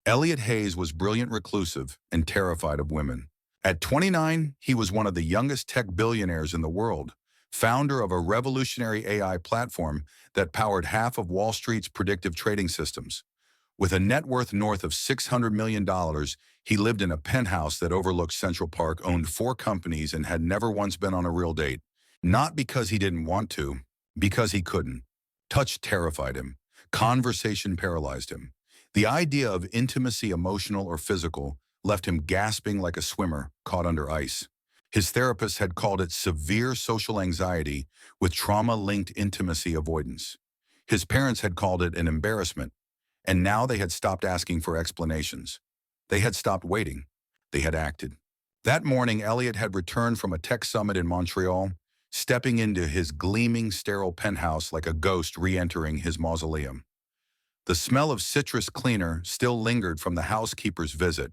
Elliot Hayes was brilliant, reclusive, and terrified of women. At 29, he was one of the youngest tech billionaires in the world, founder of a revolutionary AI platform that powered half of Wall Street's predictive trading systems. With a net worth north of $600 million, he lived in a penthouse that overlooked Central Park, owned 4 companies, and had never once been on a real date. Not because he didn't want to, because he couldn't. Touch terrified him. Conversation paralyzed him. The idea of intimacy, emotional or physical, left him gasping like a swimmer caught under ice. His therapist had called it severe social anxiety with trauma-linked intimacy avoidance. His parents had called it an embarrassment, and now they had stopped asking for explanations. They had stopped waiting. They had acted. That morning, Elliot had returned from a tech summit in Montreal, stepping into his gleaming, sterile penthouse like a ghost re-entering his mausoleum. The smell of citrus cleaner still lingered from the housekeeper's visit,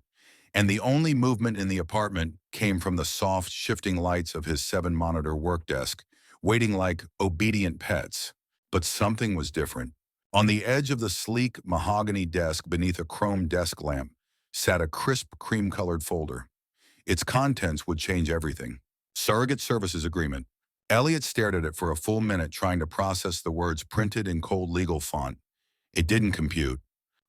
and the only movement in the apartment came from the soft, shifting lights of his 7-monitor work desk, waiting like obedient pets. But something was different. On the edge of the sleek mahogany desk beneath a chrome desk lamp sat a crisp, cream-colored folder. Its contents would change everything. Surrogate Services Agreement. Elliot stared at it for a full minute, trying to process the words printed in cold legal font. It didn't compute.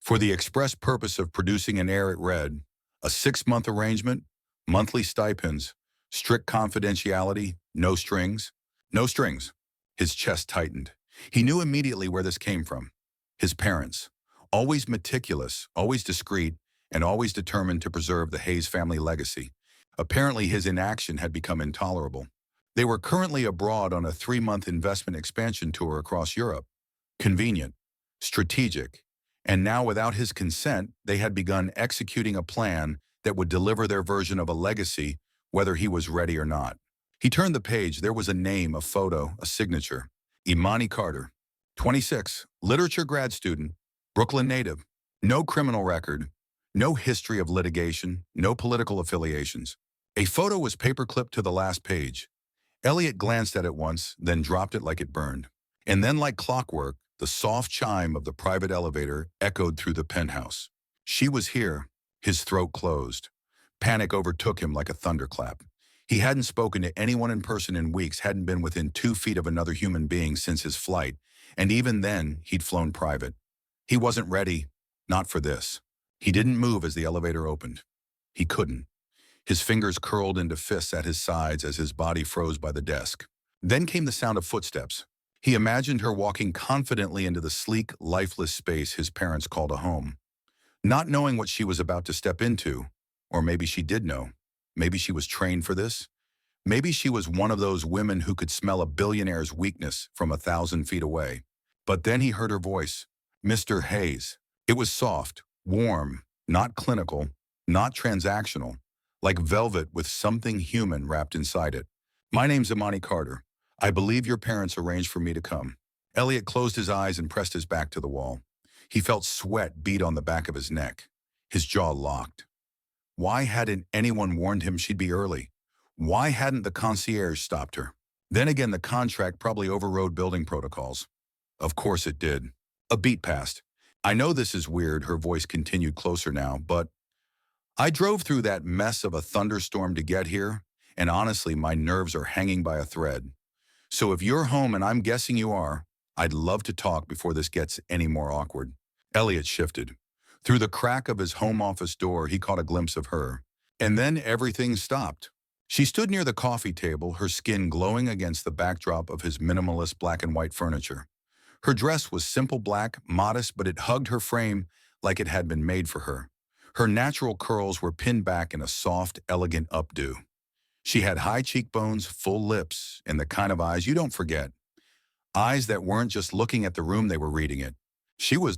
For the express purpose of producing an heir, it read, a 6-month arrangement, monthly stipends, strict confidentiality, no strings. No strings. His chest tightened. He knew immediately where this came from. His parents, always meticulous, always discreet, and always determined to preserve the Hayes family legacy. Apparently, his inaction had become intolerable. They were currently abroad on a 3-month investment expansion tour across Europe. Convenient, strategic, and now without his consent, they had begun executing a plan that would deliver their version of a legacy, whether he was ready or not. He turned the page. There was a name, a photo, a signature. Imani Carter, 26, literature grad student, Brooklyn native, no criminal record, no history of litigation, no political affiliations. A photo was paperclipped to the last page. Elliot glanced at it once, then dropped it like it burned. And then, like clockwork, the soft chime of the private elevator echoed through the penthouse. She was here. His throat closed. Panic overtook him like a thunderclap. He hadn't spoken to anyone in person in weeks, hadn't been within 2 feet of another human being since his flight, and even then, he'd flown private. He wasn't ready, not for this. He didn't move as the elevator opened. He couldn't. His fingers curled into fists at his sides as his body froze by the desk. Then came the sound of footsteps. He imagined her walking confidently into the sleek, lifeless space his parents called a home. Not knowing what she was about to step into, or maybe she did know. Maybe she was trained for this. Maybe she was one of those women who could smell a billionaire's weakness from 1,000 feet away. But then he heard her voice, Mr. Hayes. It was soft, warm, not clinical, not transactional, like velvet with something human wrapped inside it. My name's Imani Carter. I believe your parents arranged for me to come. Elliot closed his eyes and pressed his back to the wall. He felt sweat bead on the back of his neck. His jaw locked. Why hadn't anyone warned him she'd be early? Why hadn't the concierge stopped her? Then again, the contract probably overrode building protocols. Of course it did. A beat passed. I know this is weird, her voice continued closer now, but I drove through that mess of a thunderstorm to get here, and honestly, my nerves are hanging by a thread. So if you're home, and I'm guessing you are, I'd love to talk before this gets any more awkward. Elliot shifted. Through the crack of his home office door, he caught a glimpse of her. And then everything stopped. She stood near the coffee table, her skin glowing against the backdrop of his minimalist black and white furniture. Her dress was simple black, modest, but it hugged her frame like it had been made for her. Her natural curls were pinned back in a soft, elegant updo. She had high cheekbones, full lips, and the kind of eyes you don't forget. Eyes that weren't just looking at the room, they were reading it. She was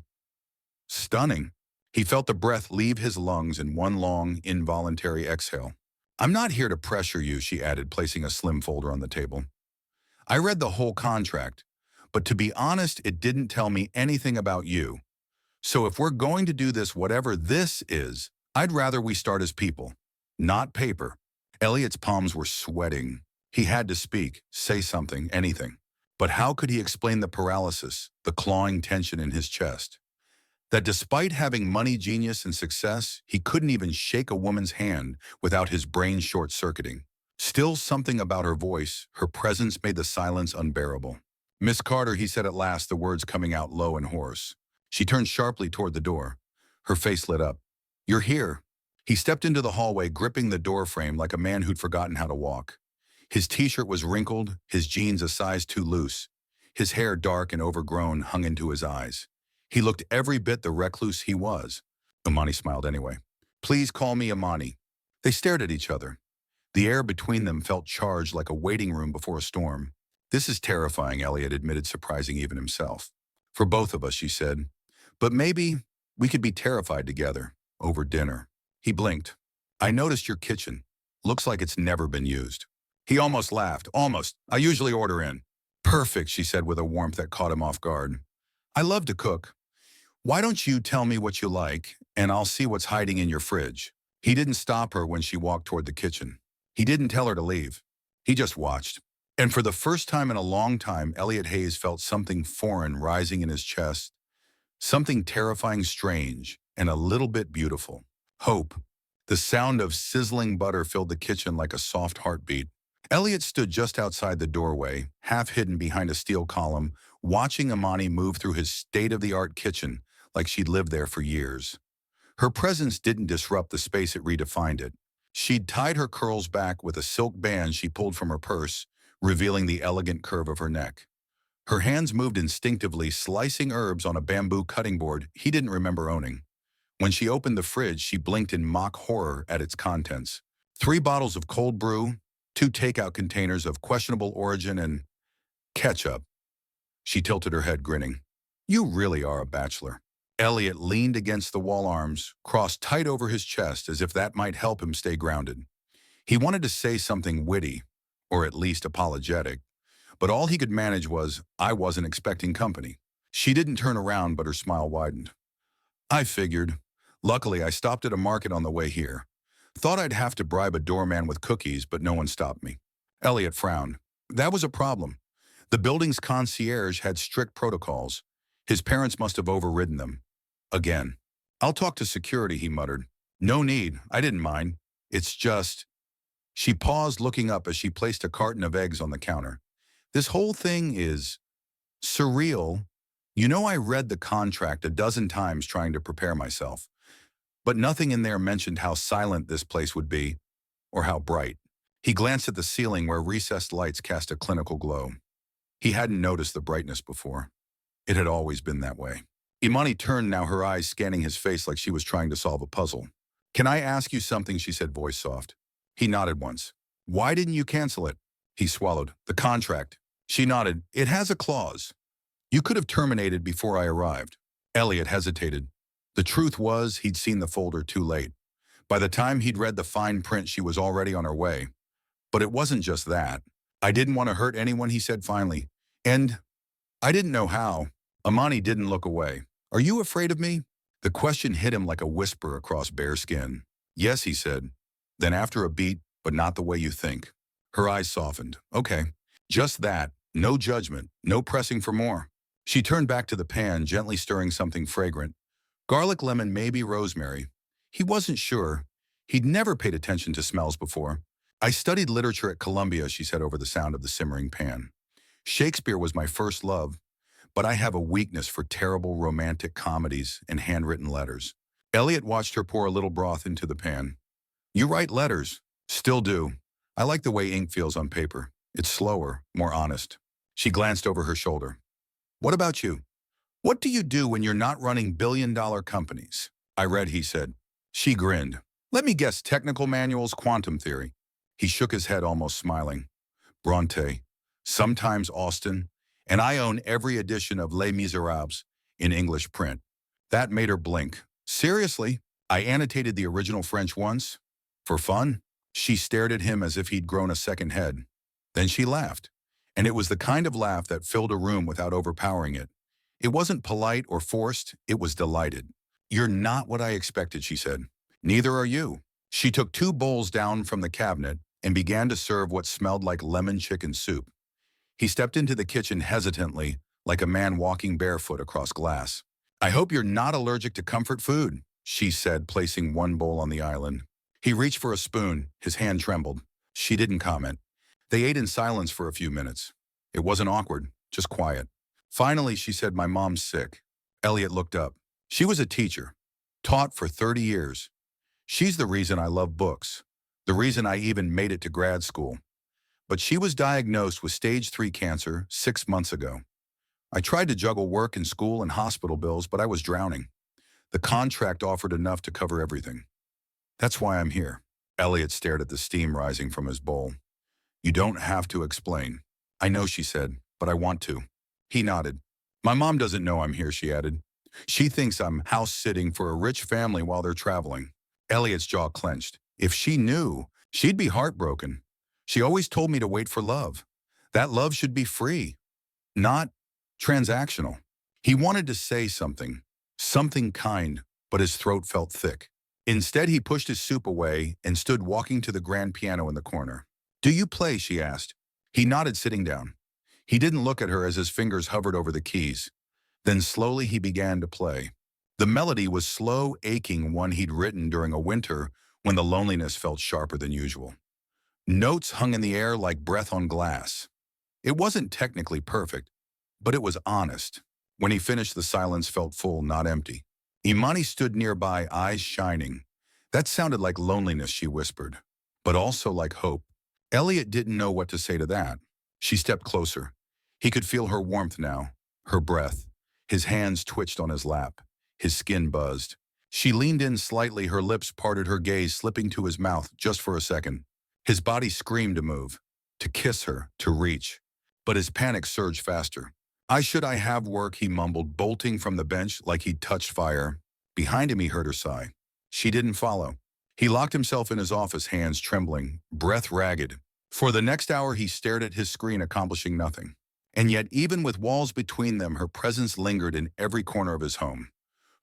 stunning. He felt the breath leave his lungs in one long, involuntary exhale. I'm not here to pressure you, she added, placing a slim folder on the table. I read the whole contract, but to be honest, it didn't tell me anything about you. So if we're going to do this, whatever this is, I'd rather we start as people, not paper. Elliot's palms were sweating. He had to speak, say something, anything. But how could he explain the paralysis, the clawing tension in his chest? That despite having money, genius, and success, he couldn't even shake a woman's hand without his brain short-circuiting. Still, something about her voice, her presence made the silence unbearable. "Miss Carter," he said at last, the words coming out low and hoarse. She turned sharply toward the door. Her face lit up. "You're here." He stepped into the hallway, gripping the door frame like a man who'd forgotten how to walk. His t-shirt was wrinkled, his jeans a size too loose. His hair, dark and overgrown, hung into his eyes. He looked every bit the recluse he was. Imani smiled anyway. "Please call me Imani." They stared at each other. The air between them felt charged like a waiting room before a storm. "This is terrifying," Elliot admitted, surprising even himself. "For both of us," she said. "But maybe we could be terrified together, over dinner." He blinked. "I noticed your kitchen. Looks like it's never been used." He almost laughed. "Almost. I usually order in." "Perfect," she said with a warmth that caught him off guard. "I love to cook. Why don't you tell me what you like, and I'll see what's hiding in your fridge." He didn't stop her when she walked toward the kitchen. He didn't tell her to leave. He just watched. And for the first time in a long time, Elliot Hayes felt something foreign rising in his chest, something terrifying, strange, and a little bit beautiful. Hope. The sound of sizzling butter filled the kitchen like a soft heartbeat. Elliot stood just outside the doorway, half hidden behind a steel column, watching Imani move through his state-of-the-art kitchen like she'd lived there for years. Her presence didn't disrupt the space, it redefined it. She'd tied her curls back with a silk band she pulled from her purse, revealing the elegant curve of her neck. Her hands moved instinctively, slicing herbs on a bamboo cutting board he didn't remember owning. When she opened the fridge, she blinked in mock horror at its contents. 3 bottles of cold brew, 2 takeout containers of questionable origin, and ketchup. She tilted her head, grinning. "You really are a bachelor." Elliot leaned against the wall, arms crossed tight over his chest as if that might help him stay grounded. He wanted to say something witty, or at least apologetic, but all he could manage was, "I wasn't expecting company." She didn't turn around, but her smile widened. "I figured. Luckily, I stopped at a market on the way here. Thought I'd have to bribe a doorman with cookies, but no one stopped me." Elliot frowned. That was a problem. The building's concierge had strict protocols. His parents must have overridden them. Again. "I'll talk to security," he muttered. "No need. I didn't mind. It's just..." She paused, looking up as she placed a carton of eggs on the counter. "This whole thing is surreal. You know, I read the contract a dozen times trying to prepare myself. But nothing in there mentioned how silent this place would be, or how bright." He glanced at the ceiling where recessed lights cast a clinical glow. He hadn't noticed the brightness before. It had always been that way. Imani turned now, her eyes scanning his face like she was trying to solve a puzzle. "Can I ask you something?" she said, voice soft. He nodded once. "Why didn't you cancel it?" He swallowed. "The contract." She nodded. "It has a clause. You could have terminated before I arrived." Elliot hesitated. The truth was, he'd seen the folder too late. By the time he'd read the fine print, she was already on her way. But it wasn't just that. "I didn't want to hurt anyone," he said finally. "And I didn't know how." Imani didn't look away. "Are you afraid of me?" The question hit him like a whisper across bare skin. "Yes," he said. Then after a beat, "But not the way you think." Her eyes softened. "Okay. Just that. No judgment. No pressing for more." She turned back to the pan, gently stirring something fragrant. Garlic, lemon, maybe rosemary. He wasn't sure. He'd never paid attention to smells before. "I studied literature at Columbia," she said over the sound of the simmering pan. "Shakespeare was my first love, but I have a weakness for terrible romantic comedies and handwritten letters." Elliot watched her pour a little broth into the pan. "You write letters?" "Still do. I like the way ink feels on paper. It's slower, more honest." She glanced over her shoulder. "What about you? What do you do when you're not running billion-dollar companies?" "I read," he said. She grinned. "Let me guess, technical manuals, quantum theory." He shook his head, almost smiling. "Bronte, sometimes Austen, and I own every edition of Les Miserables in English print." That made her blink. "Seriously? I annotated the original French once. For fun?" She stared at him as if he'd grown a second head. Then she laughed. And it was the kind of laugh that filled a room without overpowering it. It wasn't polite or forced, it was delighted. "You're not what I expected," she said. "Neither are you." She took 2 bowls down from the cabinet and began to serve what smelled like lemon chicken soup. He stepped into the kitchen hesitantly, like a man walking barefoot across glass. I hope you're not allergic to comfort food, she said, placing one bowl on the island. He reached for a spoon. His hand trembled. She didn't comment. They ate in silence for a few minutes. It wasn't awkward, just quiet. Finally, she said, "My mom's sick." Elliot looked up. She was a teacher, taught for 30 years. She's the reason I love books, the reason I even made it to grad school. But she was diagnosed with stage 3 cancer 6 months ago. I tried to juggle work and school and hospital bills, but I was drowning. The contract offered enough to cover everything. That's why I'm here. Elliot stared at the steam rising from his bowl. You don't have to explain. I know, she said, but I want to. He nodded. My mom doesn't know I'm here, she added. She thinks I'm house-sitting for a rich family while they're traveling. Elliot's jaw clenched. If she knew, she'd be heartbroken. She always told me to wait for love. That love should be free, not transactional. He wanted to say something kind, but his throat felt thick. Instead, he pushed his soup away and stood walking to the grand piano in the corner. Do you play? She asked. He nodded, sitting down. He didn't look at her as his fingers hovered over the keys. Then slowly he began to play. The melody was slow, aching one he'd written during a winter when the loneliness felt sharper than usual. Notes hung in the air like breath on glass. It wasn't technically perfect, but it was honest. When he finished, the silence felt full, not empty. Imani stood nearby, eyes shining. That sounded like loneliness, she whispered, but also like hope. Elliot didn't know what to say to that. She stepped closer. He could feel her warmth now, her breath. His hands twitched on his lap. His skin buzzed. She leaned in slightly, her lips parted, her gaze slipping to his mouth just for a second. His body screamed to move, to kiss her, to reach. But his panic surged faster. I have work, he mumbled, bolting from the bench like he'd touched fire. Behind him, he heard her sigh. She didn't follow. He locked himself in his office, hands trembling, breath ragged. For the next hour, he stared at his screen, accomplishing nothing. And yet, even with walls between them, her presence lingered in every corner of his home.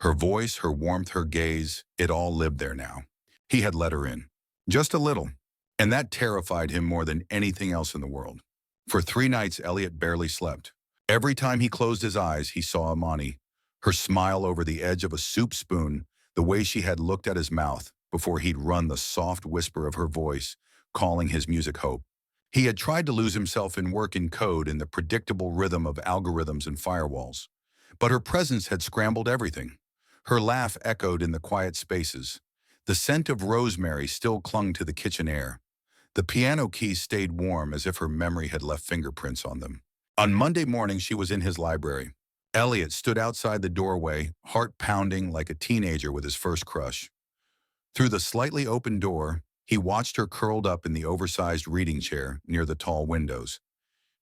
Her voice, her warmth, her gaze, it all lived there now. He had let her in. Just a little. And that terrified him more than anything else in the world. For 3 nights, Elliot barely slept. Every time he closed his eyes, he saw Imani, her smile over the edge of a soup spoon, the way she had looked at his mouth before he'd run, the soft whisper of her voice, calling his music hope. He had tried to lose himself in work and code, in the predictable rhythm of algorithms and firewalls. But her presence had scrambled everything. Her laugh echoed in the quiet spaces. The scent of rosemary still clung to the kitchen air. The piano keys stayed warm, as if her memory had left fingerprints on them. On Monday morning, she was in his library. Elliot stood outside the doorway, heart pounding like a teenager with his first crush. Through the slightly open door, he watched her curled up in the oversized reading chair near the tall windows.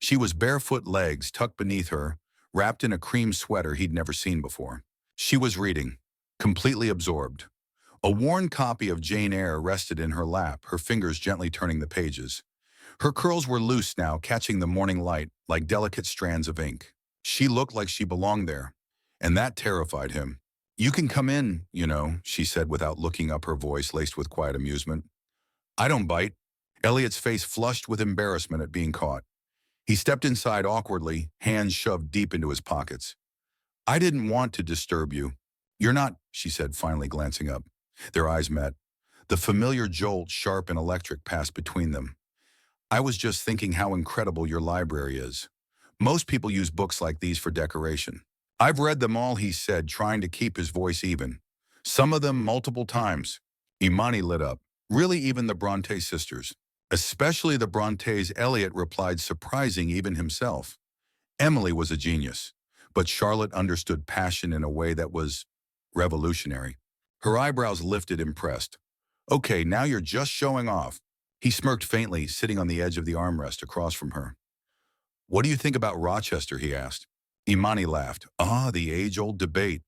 She was barefoot, legs tucked beneath her, wrapped in a cream sweater he'd never seen before. She was reading, completely absorbed. A worn copy of Jane Eyre rested in her lap, her fingers gently turning the pages. Her curls were loose now, catching the morning light like delicate strands of ink. She looked like she belonged there, and that terrified him. You can come in, she said without looking up, her voice laced with quiet amusement. I don't bite. Elliot's face flushed with embarrassment at being caught. He stepped inside awkwardly, hands shoved deep into his pockets. I didn't want to disturb you. You're not, she said, finally glancing up. Their eyes met. The familiar jolt, sharp and electric, passed between them. I was just thinking how incredible your library is. Most people use books like these for decoration. I've read them all, he said, trying to keep his voice even. Some of them multiple times. Imani lit up. Really, even the Bronte sisters. Especially the Brontes, Elliot replied, surprising even himself. Emily was a genius, but Charlotte understood passion in a way that was revolutionary. Her eyebrows lifted, impressed. Okay, now you're just showing off. He smirked faintly, sitting on the edge of the armrest across from her. What do you think about Rochester, he asked. Imani laughed. The age-old debate.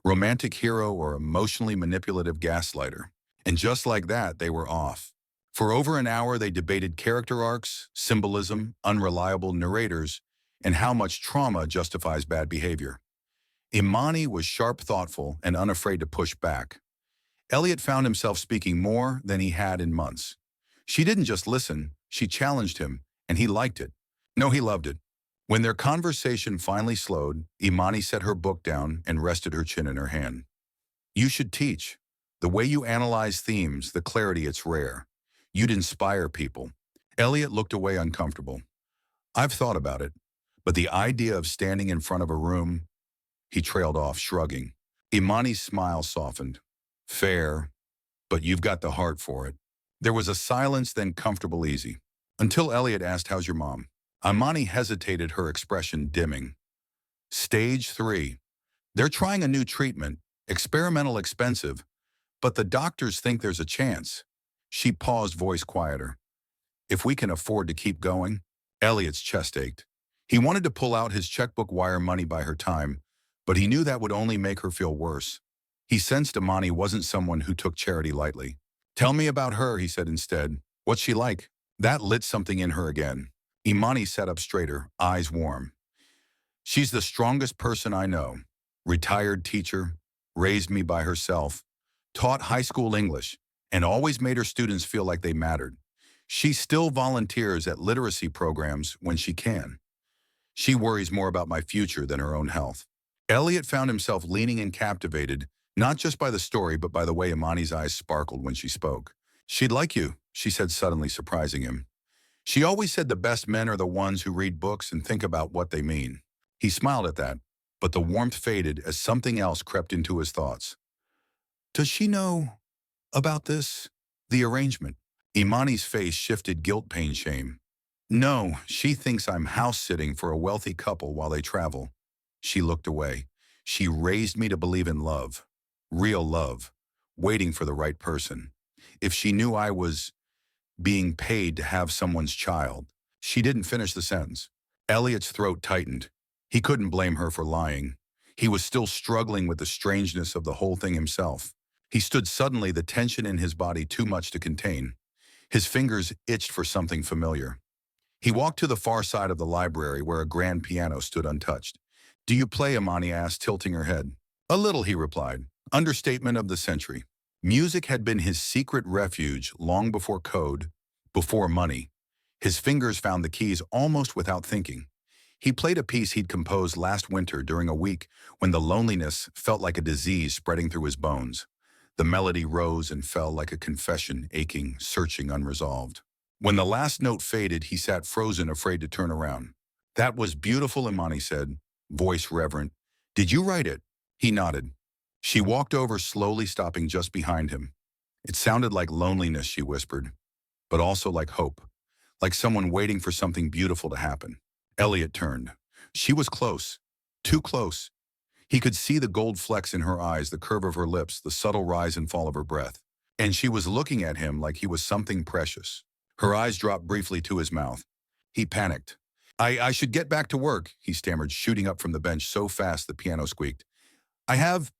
Romantic hero or emotionally manipulative gaslighter. And just like that, they were off. For over an hour, they debated character arcs, symbolism, unreliable narrators, and how much trauma justifies bad behavior. Imani was sharp, thoughtful, and unafraid to push back. Elliot found himself speaking more than he had in months. She didn't just listen, she challenged him, and he liked it. No, he loved it. When their conversation finally slowed, Imani set her book down and rested her chin in her hand. You should teach. The way you analyze themes, the clarity, it's rare. You'd inspire people. Elliot looked away uncomfortable. I've thought about it, but the idea of standing in front of a room, he trailed off, shrugging. Imani's smile softened. Fair, but you've got the heart for it. There was a silence, then comfortable easy. Until Elliot asked, how's your mom? Imani hesitated, her expression dimming. Stage 3. They're trying a new treatment, experimental, expensive, but the doctors think there's a chance. She paused, voice quieter. If we can afford to keep going? Elliot's chest ached. He wanted to pull out his checkbook, wire money by her time, but he knew that would only make her feel worse. He sensed Imani wasn't someone who took charity lightly. Tell me about her, he said instead. What's she like? That lit something in her again. Imani sat up straighter, eyes warm. She's the strongest person I know. Retired teacher, raised me by herself, taught high school English, and always made her students feel like they mattered. She still volunteers at literacy programs when she can. She worries more about my future than her own health. Elliot found himself leaning and captivated, not just by the story, but by the way Imani's eyes sparkled when she spoke. She'd like you, she said, suddenly surprising him. She always said the best men are the ones who read books and think about what they mean. He smiled at that, but the warmth faded as something else crept into his thoughts. Does she know about this? The arrangement? Imani's face shifted, guilt, pain, shame. No, she thinks I'm house-sitting for a wealthy couple while they travel. She looked away. She raised me to believe in love. Real love. Waiting for the right person. If she knew I was being paid to have someone's child. She didn't finish the sentence. Elliot's throat tightened. He couldn't blame her for lying. He was still struggling with the strangeness of the whole thing himself. He stood suddenly, the tension in his body too much to contain. His fingers itched for something familiar. He walked to the far side of the library where a grand piano stood untouched. Do you play? Imani asked, tilting her head. A little, he replied. Understatement of the century. Music had been his secret refuge long before code, before money. His fingers found the keys almost without thinking. He played a piece he'd composed last winter during a week when the loneliness felt like a disease spreading through his bones. The melody rose and fell like a confession, aching, searching, unresolved. When the last note faded, he sat frozen, afraid to turn around. That was beautiful, Imani said, voice reverent. Did you write it? He nodded. She walked over, slowly stopping just behind him. It sounded like loneliness, she whispered, but also like hope, like someone waiting for something beautiful to happen. Elliot turned. She was close, too close. He could see the gold flecks in her eyes, the curve of her lips, the subtle rise and fall of her breath. And she was looking at him like he was something precious. Her eyes dropped briefly to his mouth. He panicked. I should get back to work, he stammered, shooting up from the bench so fast the piano squeaked. I have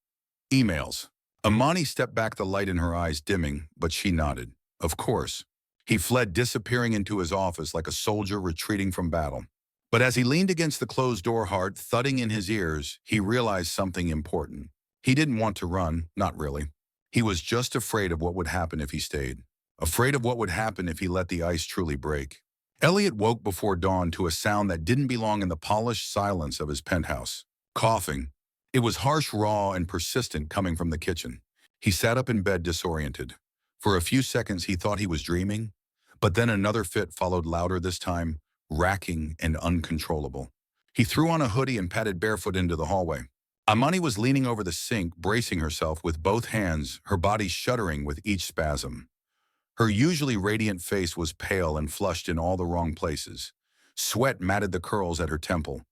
emails. Imani stepped back, the light in her eyes dimming, but she nodded. Of course. He fled, disappearing into his office like a soldier retreating from battle. But as he leaned against the closed door, heart thudding in his ears, he realized something important. He didn't want to run, not really. He was just afraid of what would happen if he stayed. Afraid of what would happen if he let the ice truly break. Elliot woke before dawn to a sound that didn't belong in the polished silence of his penthouse. Coughing. It was harsh, raw, and persistent, coming from the kitchen. He sat up in bed, disoriented. For a few seconds he thought he was dreaming, but then another fit followed, louder this time, racking and uncontrollable. He threw on a hoodie and padded barefoot into the hallway. Imani was leaning over the sink, bracing herself with both hands, her body shuddering with each spasm. Her usually radiant face was pale and flushed in all the wrong places. Sweat matted the curls at her temple.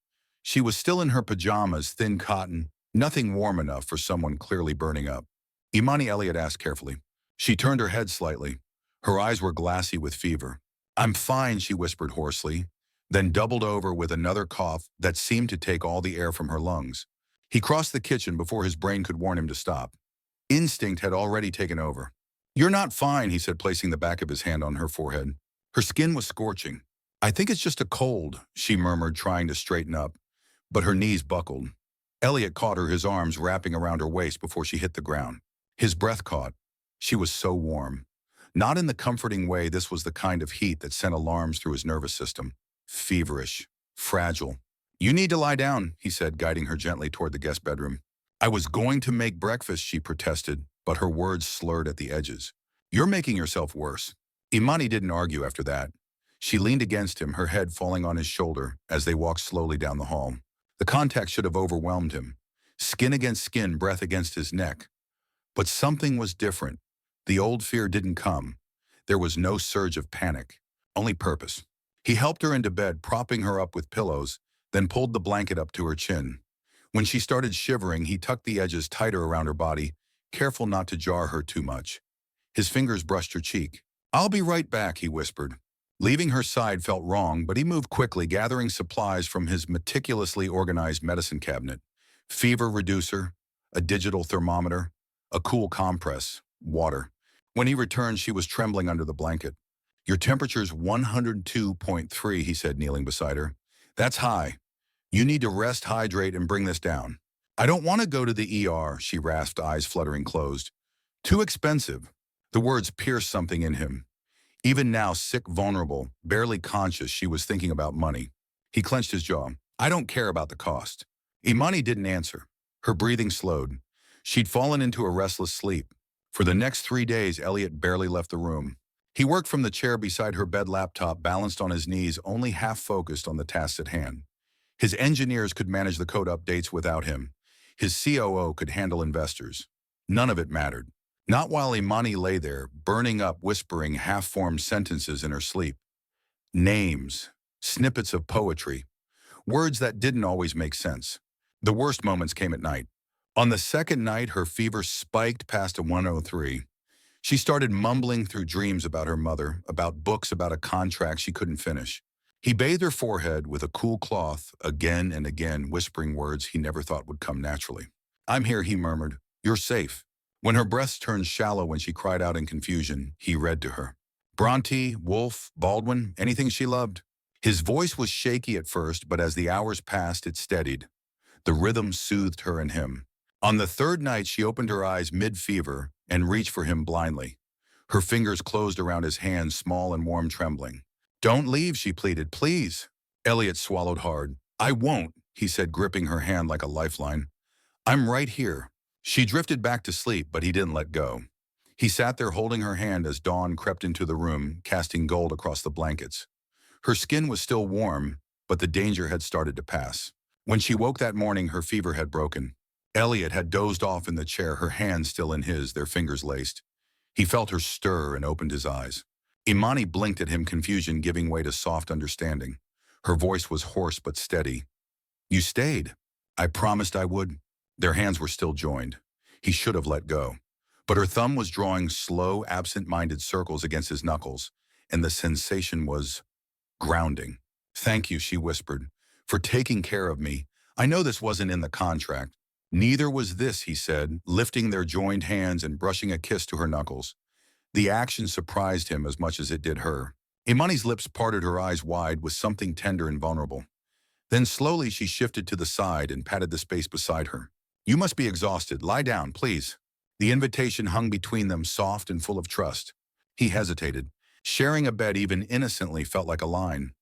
She was still in her pajamas, thin cotton, nothing warm enough for someone clearly burning up. Imani, Elliot asked carefully. She turned her head slightly. Her eyes were glassy with fever. I'm fine, she whispered hoarsely, then doubled over with another cough that seemed to take all the air from her lungs. He crossed the kitchen before his brain could warn him to stop. Instinct had already taken over. You're not fine, he said, placing the back of his hand on her forehead. Her skin was scorching. I think it's just a cold, she murmured, trying to straighten up. But her knees buckled. Elliot caught her, his arms wrapping around her waist before she hit the ground. His breath caught. She was so warm. Not in the comforting way, this was the kind of heat that sent alarms through his nervous system. Feverish. Fragile. You need to lie down, he said, guiding her gently toward the guest bedroom. I was going to make breakfast, she protested, but her words slurred at the edges. You're making yourself worse. Imani didn't argue after that. She leaned against him, her head falling on his shoulder as they walked slowly down the hall. The contact should have overwhelmed him. Skin against skin, breath against his neck. But something was different. The old fear didn't come. There was no surge of panic, only purpose. He helped her into bed, propping her up with pillows, then pulled the blanket up to her chin. When she started shivering, he tucked the edges tighter around her body, careful not to jar her too much. His fingers brushed her cheek. I'll be right back, he whispered. Leaving her side felt wrong, but he moved quickly, gathering supplies from his meticulously organized medicine cabinet. Fever reducer, a digital thermometer, a cool compress, water. When he returned, she was trembling under the blanket. Your temperature's 102.3, he said, kneeling beside her. That's high. You need to rest, hydrate, and bring this down. I don't want to go to the ER, she rasped, eyes fluttering closed. Too expensive. The words pierced something in him. Even now, sick, vulnerable, barely conscious, she was thinking about money. He clenched his jaw. I don't care about the cost. Imani didn't answer. Her breathing slowed. She'd fallen into a restless sleep. For the next 3 days, Elliot barely left the room. He worked from the chair beside her bed, laptop balanced on his knees, only half focused on the tasks at hand. His engineers could manage the code updates without him. His COO could handle investors. None of it mattered. Not while Imani lay there, burning up, whispering half-formed sentences in her sleep. Names, snippets of poetry, words that didn't always make sense. The worst moments came at night. On the second night, her fever spiked past a 103. She started mumbling through dreams about her mother, about books, about a contract she couldn't finish. He bathed her forehead with a cool cloth, again and again, whispering words he never thought would come naturally. I'm here, he murmured. You're safe. When her breaths turned shallow when she cried out in confusion, he read to her. Bronte, Woolf, Baldwin, anything she loved. His voice was shaky at first, but as the hours passed, it steadied. The rhythm soothed her and him. On the third night, she opened her eyes mid-fever and reached for him blindly. Her fingers closed around his hands, small and warm, trembling. Don't leave, she pleaded, please. Elliot swallowed hard. I won't, he said, gripping her hand like a lifeline. I'm right here. She drifted back to sleep, but he didn't let go. He sat there holding her hand as dawn crept into the room, casting gold across the blankets. Her skin was still warm, but the danger had started to pass. When she woke that morning, her fever had broken. Elliot had dozed off in the chair, her hands still in his, their fingers laced. He felt her stir and opened his eyes. Imani blinked at him, confusion giving way to soft understanding. Her voice was hoarse but steady. You stayed. I promised I would. Their hands were still joined. He should have let go. But her thumb was drawing slow, absent-minded circles against his knuckles, and the sensation was grounding. Thank you, she whispered, for taking care of me. I know this wasn't in the contract. Neither was this, he said, lifting their joined hands and brushing a kiss to her knuckles. The action surprised him as much as it did her. Imani's lips parted, her eyes wide with something tender and vulnerable. Then slowly she shifted to the side and patted the space beside her. You must be exhausted. Lie down, please. The invitation hung between them, soft and full of trust. He hesitated. Sharing a bed even innocently felt like a line,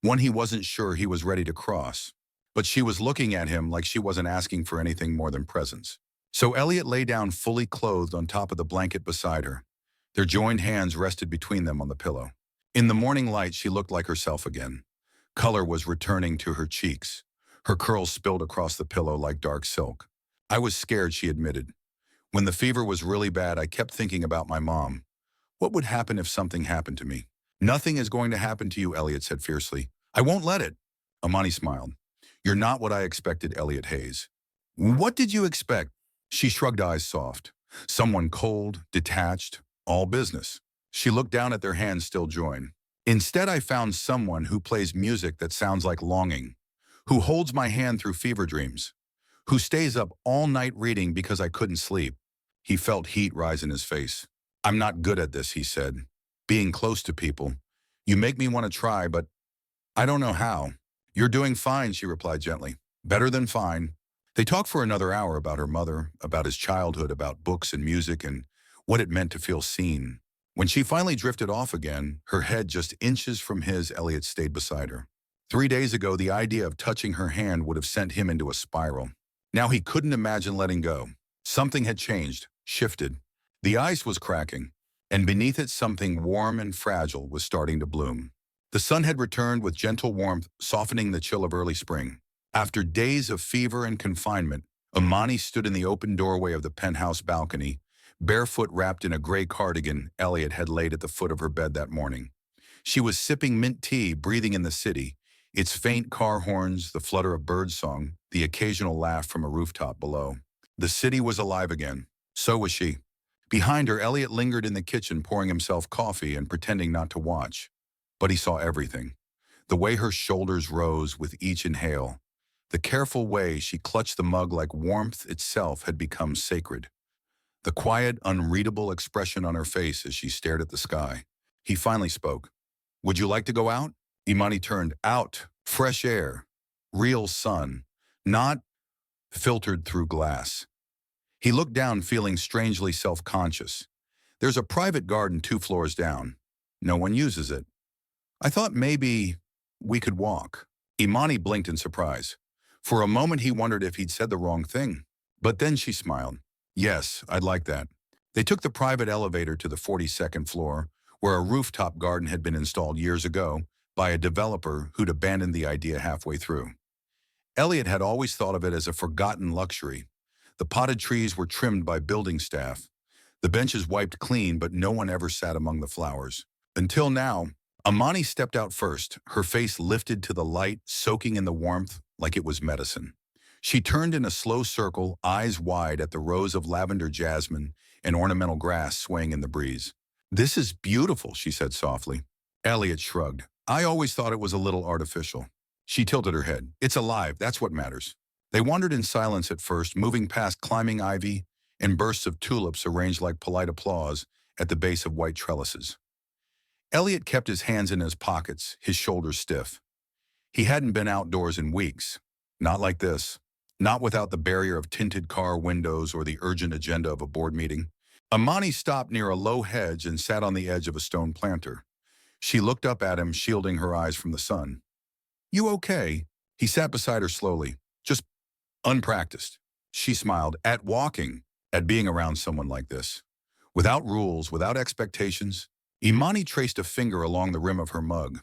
one he wasn't sure he was ready to cross. But she was looking at him like she wasn't asking for anything more than presence. So Elliot lay down fully clothed on top of the blanket beside her. Their joined hands rested between them on the pillow. In the morning light, she looked like herself again. Color was returning to her cheeks. Her curls spilled across the pillow like dark silk. I was scared, she admitted. When the fever was really bad, I kept thinking about my mom. What would happen if something happened to me? Nothing is going to happen to you, Elliot said fiercely. I won't let it. Imani smiled. You're not what I expected, Elliot Hayes. What did you expect? She shrugged, eyes soft. Someone cold, detached, all business. She looked down at their hands still joined. Instead, I found someone who plays music that sounds like longing, who holds my hand through fever dreams, who stays up all night reading because I couldn't sleep. He felt heat rise in his face. I'm not good at this, he said. Being close to people. You make me want to try, but I don't know how. You're doing fine, she replied gently. Better than fine. They talked for another hour about her mother, about his childhood, about books and music, and what it meant to feel seen. When she finally drifted off again, her head just inches from his, Elliot stayed beside her. 3 days ago, the idea of touching her hand would have sent him into a spiral. Now he couldn't imagine letting go. Something had changed, shifted. The ice was cracking, and beneath it something warm and fragile was starting to bloom. The sun had returned with gentle warmth, softening the chill of early spring. After days of fever and confinement, Imani stood in the open doorway of the penthouse balcony, barefoot wrapped in a gray cardigan Elliot had laid at the foot of her bed that morning. She was sipping mint tea, breathing in the city, its faint car horns, the flutter of birdsong, the occasional laugh from a rooftop below. The city was alive again. So was she. Behind her, Elliot lingered in the kitchen, pouring himself coffee and pretending not to watch. But he saw everything. The way her shoulders rose with each inhale. The careful way she clutched the mug like warmth itself had become sacred. The quiet, unreadable expression on her face as she stared at the sky. He finally spoke. "Would you like to go out?" Imani turned. "Out. Fresh air. Real sun. Not filtered through glass." He looked down, feeling strangely self-conscious. "There's a private garden 2 floors down. No one uses it. I thought maybe we could walk." Imani blinked in surprise. For a moment he wondered if he'd said the wrong thing. But then she smiled. "Yes, I'd like that." They took the private elevator to the 42nd floor, where a rooftop garden had been installed years ago by a developer who'd abandoned the idea halfway through. Elliot had always thought of it as a forgotten luxury. The potted trees were trimmed by building staff. The benches wiped clean, but no one ever sat among the flowers. Until now, Imani stepped out first, her face lifted to the light, soaking in the warmth like it was medicine. She turned in a slow circle, eyes wide at the rows of lavender jasmine and ornamental grass swaying in the breeze. "This is beautiful," she said softly. Elliot shrugged. "I always thought it was a little artificial." She tilted her head. "It's alive, that's what matters." They wandered in silence at first, moving past climbing ivy and bursts of tulips arranged like polite applause at the base of white trellises. Elliot kept his hands in his pockets, his shoulders stiff. He hadn't been outdoors in weeks. Not like this. Not without the barrier of tinted car windows or the urgent agenda of a board meeting. Imani stopped near a low hedge and sat on the edge of a stone planter. She looked up at him, shielding her eyes from the sun. "You okay?" He sat beside her slowly. "Just unpracticed." She smiled. "At walking, at being around someone like this. Without rules, without expectations." Imani traced a finger along the rim of her mug.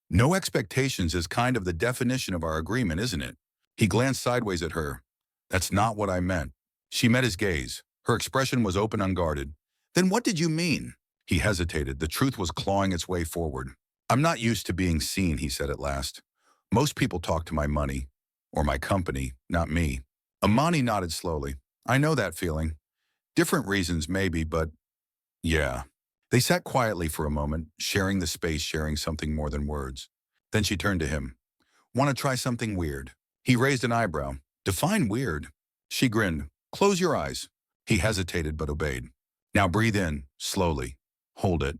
"No expectations is kind of the definition of our agreement, isn't it?" He glanced sideways at her. "That's not what I meant." She met his gaze. Her expression was open, unguarded. "Then what did you mean?" He hesitated. The truth was clawing its way forward. "I'm not used to being seen," he said at last. "Most people talk to my money, or my company, not me." Imani nodded slowly. "I know that feeling. Different reasons maybe, but yeah." They sat quietly for a moment, sharing the space, sharing something more than words. Then she turned to him. "Want to try something weird?" He raised an eyebrow. "Define weird." She grinned. "Close your eyes." He hesitated but obeyed. "Now breathe in, slowly. Hold it.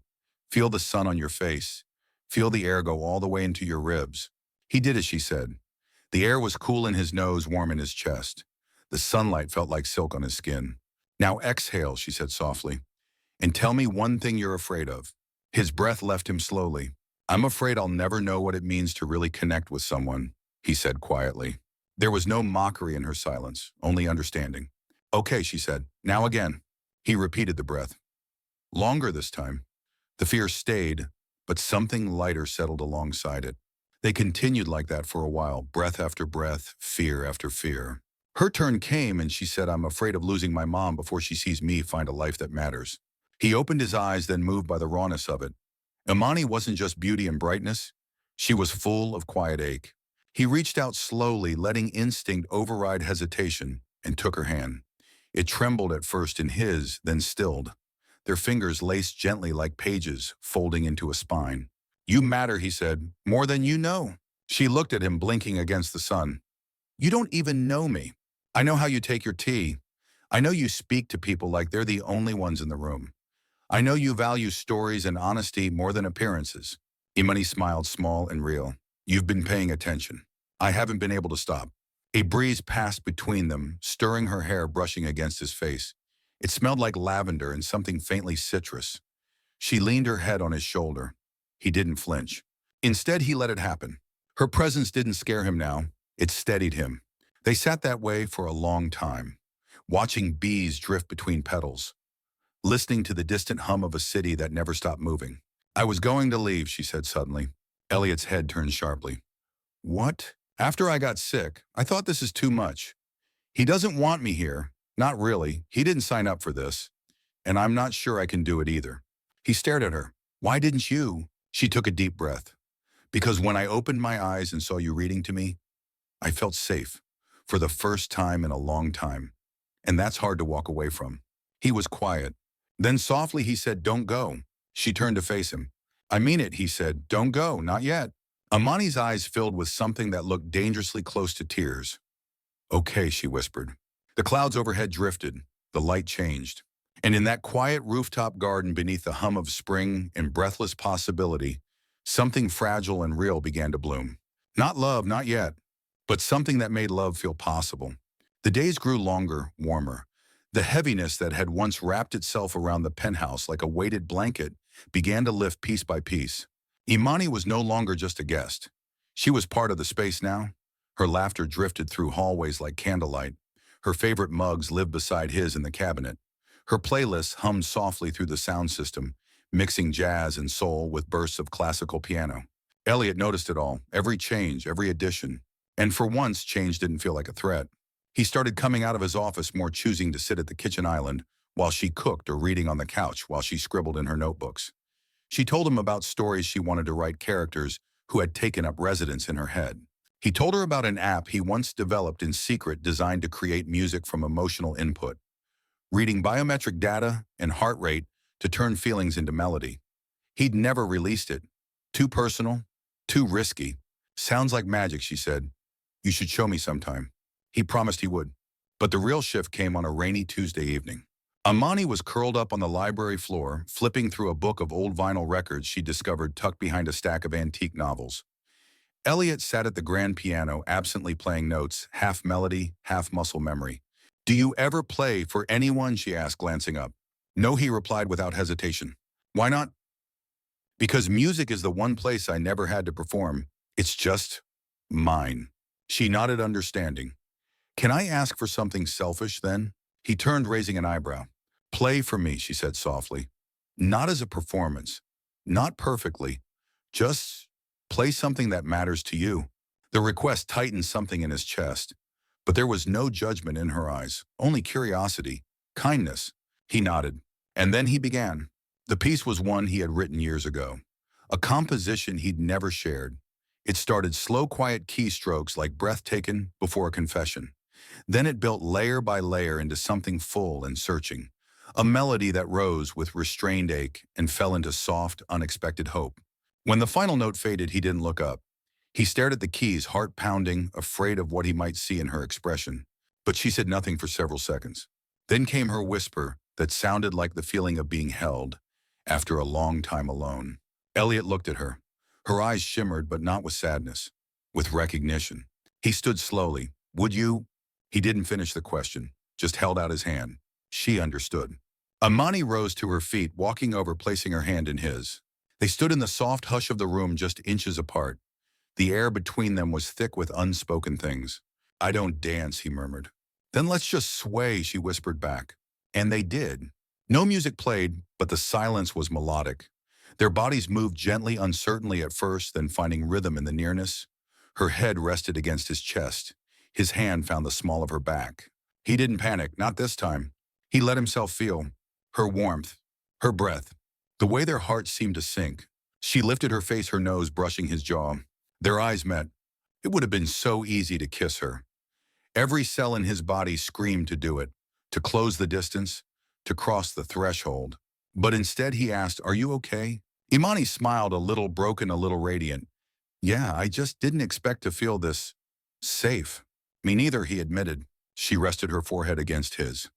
Feel the sun on your face. Feel the air go all the way into your ribs." He did as she said. The air was cool in his nose, warm in his chest. The sunlight felt like silk on his skin. "Now exhale," she said softly. "And tell me one thing you're afraid of." His breath left him slowly. "I'm afraid I'll never know what it means to really connect with someone," he said quietly. There was no mockery in her silence, only understanding. "Okay," she said. "Now again." He repeated the breath. Longer this time. The fear stayed, but something lighter settled alongside it. They continued like that for a while, breath after breath, fear after fear. Her turn came and she said, "I'm afraid of losing my mom before she sees me find a life that matters." He opened his eyes, then moved by the rawness of it. Imani wasn't just beauty and brightness. She was full of quiet ache. He reached out slowly, letting instinct override hesitation, and took her hand. It trembled at first in his, then stilled. Their fingers laced gently like pages, folding into a spine. "You matter," he said, "more than you know." She looked at him, blinking against the sun. "You don't even know me. I know how you take your tea. I know you speak to people like they're the only ones in the room. I know you value stories and honesty more than appearances." Imani smiled, small and real. "You've been paying attention. I haven't been able to stop." A breeze passed between them, stirring her hair, brushing against his face. It smelled like lavender and something faintly citrus. She leaned her head on his shoulder. He didn't flinch. Instead, he let it happen. Her presence didn't scare him now. It steadied him. They sat that way for a long time, watching bees drift between petals, listening to the distant hum of a city that never stopped moving. I was going to leave, she said suddenly. Elliot's head turned sharply. What? After I got sick, I thought this is too much. He doesn't want me here. Not really. He didn't sign up for this. And I'm not sure I can do it either. He stared at her. Why didn't you? She took a deep breath. Because when I opened my eyes and saw you reading to me, I felt safe for the first time in a long time. And that's hard to walk away from. He was quiet. Then softly he said, don't go. She turned to face him. I mean it, he said. Don't go, not yet. Imani's eyes filled with something that looked dangerously close to tears. Okay, she whispered. The clouds overhead drifted. The light changed. And in that quiet rooftop garden beneath the hum of spring and breathless possibility, something fragile and real began to bloom. Not love, not yet, but something that made love feel possible. The days grew longer, warmer. The heaviness that had once wrapped itself around the penthouse like a weighted blanket began to lift piece by piece. Imani was no longer just a guest. She was part of the space now. Her laughter drifted through hallways like candlelight. Her favorite mugs lived beside his in the cabinet. Her playlists hummed softly through the sound system, mixing jazz and soul with bursts of classical piano. Elliot noticed it all, every change, every addition. And for once, change didn't feel like a threat. He started coming out of his office more, choosing to sit at the kitchen island while she cooked or reading on the couch while she scribbled in her notebooks. She told him about stories she wanted to write, characters who had taken up residence in her head. He told her about an app he once developed in secret designed to create music from emotional input, reading biometric data and heart rate to turn feelings into melody. He'd never released it. Too personal, too risky. Sounds like magic, she said. You should show me sometime. He promised he would. But the real shift came on a rainy Tuesday evening. Imani was curled up on the library floor, flipping through a book of old vinyl records she discovered tucked behind a stack of antique novels. Elliot sat at the grand piano, absently playing notes, half melody, half muscle memory. Do you ever play for anyone? She asked, glancing up. No, he replied without hesitation. Why not? Because music is the one place I never had to perform. It's just mine. She nodded, understanding. Can I ask for something selfish then? He turned, raising an eyebrow. Play for me, she said softly. Not as a performance, not perfectly, just play something that matters to you. The request tightened something in his chest, but there was no judgment in her eyes, only curiosity, kindness. He nodded, and then he began. The piece was one he had written years ago, a composition he'd never shared. It started slow, quiet keystrokes like breath taken before a confession. Then it built layer by layer into something full and searching, a melody that rose with restrained ache and fell into soft, unexpected hope. When the final note faded, he didn't look up. He stared at the keys, heart pounding, afraid of what he might see in her expression. But she said nothing for several seconds. Then came her whisper that sounded like the feeling of being held after a long time alone. Elliot looked at her. Her eyes shimmered, but not with sadness, with recognition. He stood slowly. Would you? He didn't finish the question, just held out his hand. She understood. Imani rose to her feet, walking over, placing her hand in his. They stood in the soft hush of the room, just inches apart. The air between them was thick with unspoken things. I don't dance, he murmured. Then let's just sway, she whispered back. And they did. No music played, but the silence was melodic. Their bodies moved gently, uncertainly at first, then finding rhythm in the nearness. Her head rested against his chest. His hand found the small of her back. He didn't panic, not this time. He let himself feel her warmth, her breath, the way their hearts seemed to sync. She lifted her face, her nose brushing his jaw. Their eyes met. It would have been so easy to kiss her. Every cell in his body screamed to do it, to close the distance, to cross the threshold. But instead he asked, are you okay? Imani smiled, a little broken, a little radiant. Yeah, I just didn't expect to feel this safe. Me neither, he admitted. She rested her forehead against his.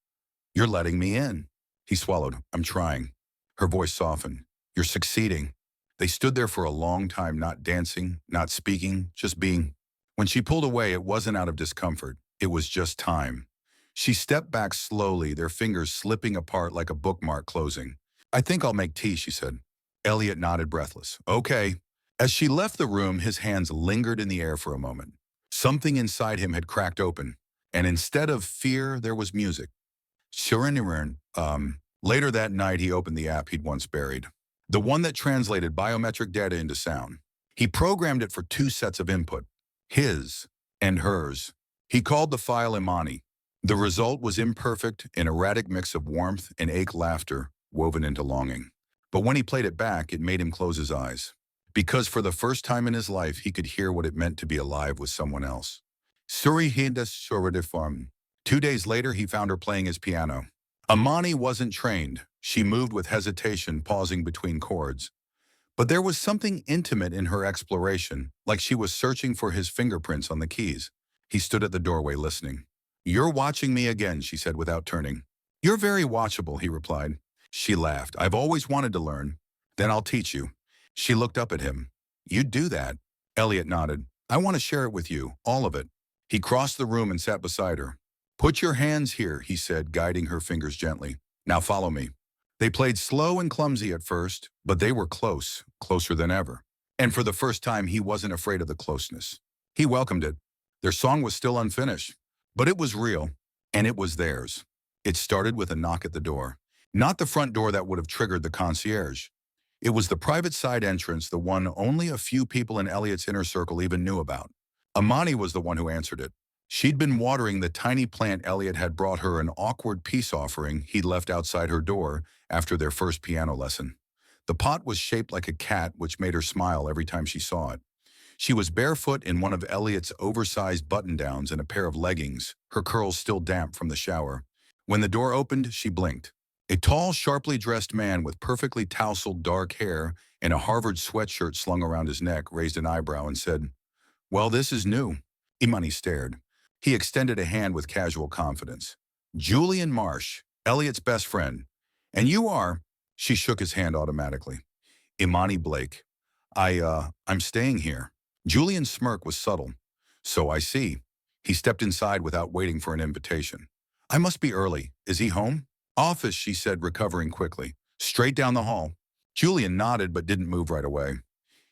You're letting me in. He swallowed. I'm trying. Her voice softened. You're succeeding. They stood there for a long time, not dancing, not speaking, just being. When she pulled away, it wasn't out of discomfort. It was just time. She stepped back slowly, their fingers slipping apart like a bookmark closing. I think I'll make tea, she said. Elliot nodded, breathless. Okay. As she left the room, his hands lingered in the air for a moment. Something inside him had cracked open, and instead of fear, there was music. Surrogate. Later that night, he opened the app he'd once buried, the one that translated biometric data into sound. He programmed it for two sets of input, his and hers. He called the file Imani. The result was imperfect, an erratic mix of warmth and ache laughter woven into longing. But when he played it back, it made him close his eyes. Because for the first time in his life, he could hear what it meant to be alive with someone else. Surrogate. 2 days later, he found her playing his piano. Imani wasn't trained. She moved with hesitation, pausing between chords. But there was something intimate in her exploration, like she was searching for his fingerprints on the keys. He stood at the doorway listening. "You're watching me again," she said without turning. "You're very watchable," he replied. She laughed. "I've always wanted to learn." "Then I'll teach you." She looked up at him. "You'd do that?" Elliot nodded. "I want to share it with you, all of it." He crossed the room and sat beside her. "Put your hands here," he said, guiding her fingers gently. "Now follow me." They played slow and clumsy at first, but they were close, closer than ever. And for the first time, he wasn't afraid of the closeness. He welcomed it. Their song was still unfinished, but it was real, and it was theirs. It started with a knock at the door. Not the front door that would have triggered the concierge. It was the private side entrance, the one only a few people in Elliot's inner circle even knew about. Imani was the one who answered it. She'd been watering the tiny plant Elliot had brought her, an awkward peace offering he'd left outside her door after their first piano lesson. The pot was shaped like a cat, which made her smile every time she saw it. She was barefoot in one of Elliot's oversized button-downs and a pair of leggings, her curls still damp from the shower. When the door opened, she blinked. A tall, sharply dressed man with perfectly tousled dark hair and a Harvard sweatshirt slung around his neck raised an eyebrow and said, "Well, this is new." Imani stared. He extended a hand with casual confidence. "Julian Marsh, Elliot's best friend. And you are—" She shook his hand automatically. "Imani Blake. I'm staying here." Julian's smirk was subtle. "So I see." He stepped inside without waiting for an invitation. "I must be early. Is he home?" "Office," she said, recovering quickly. "Straight down the hall." Julian nodded but didn't move right away.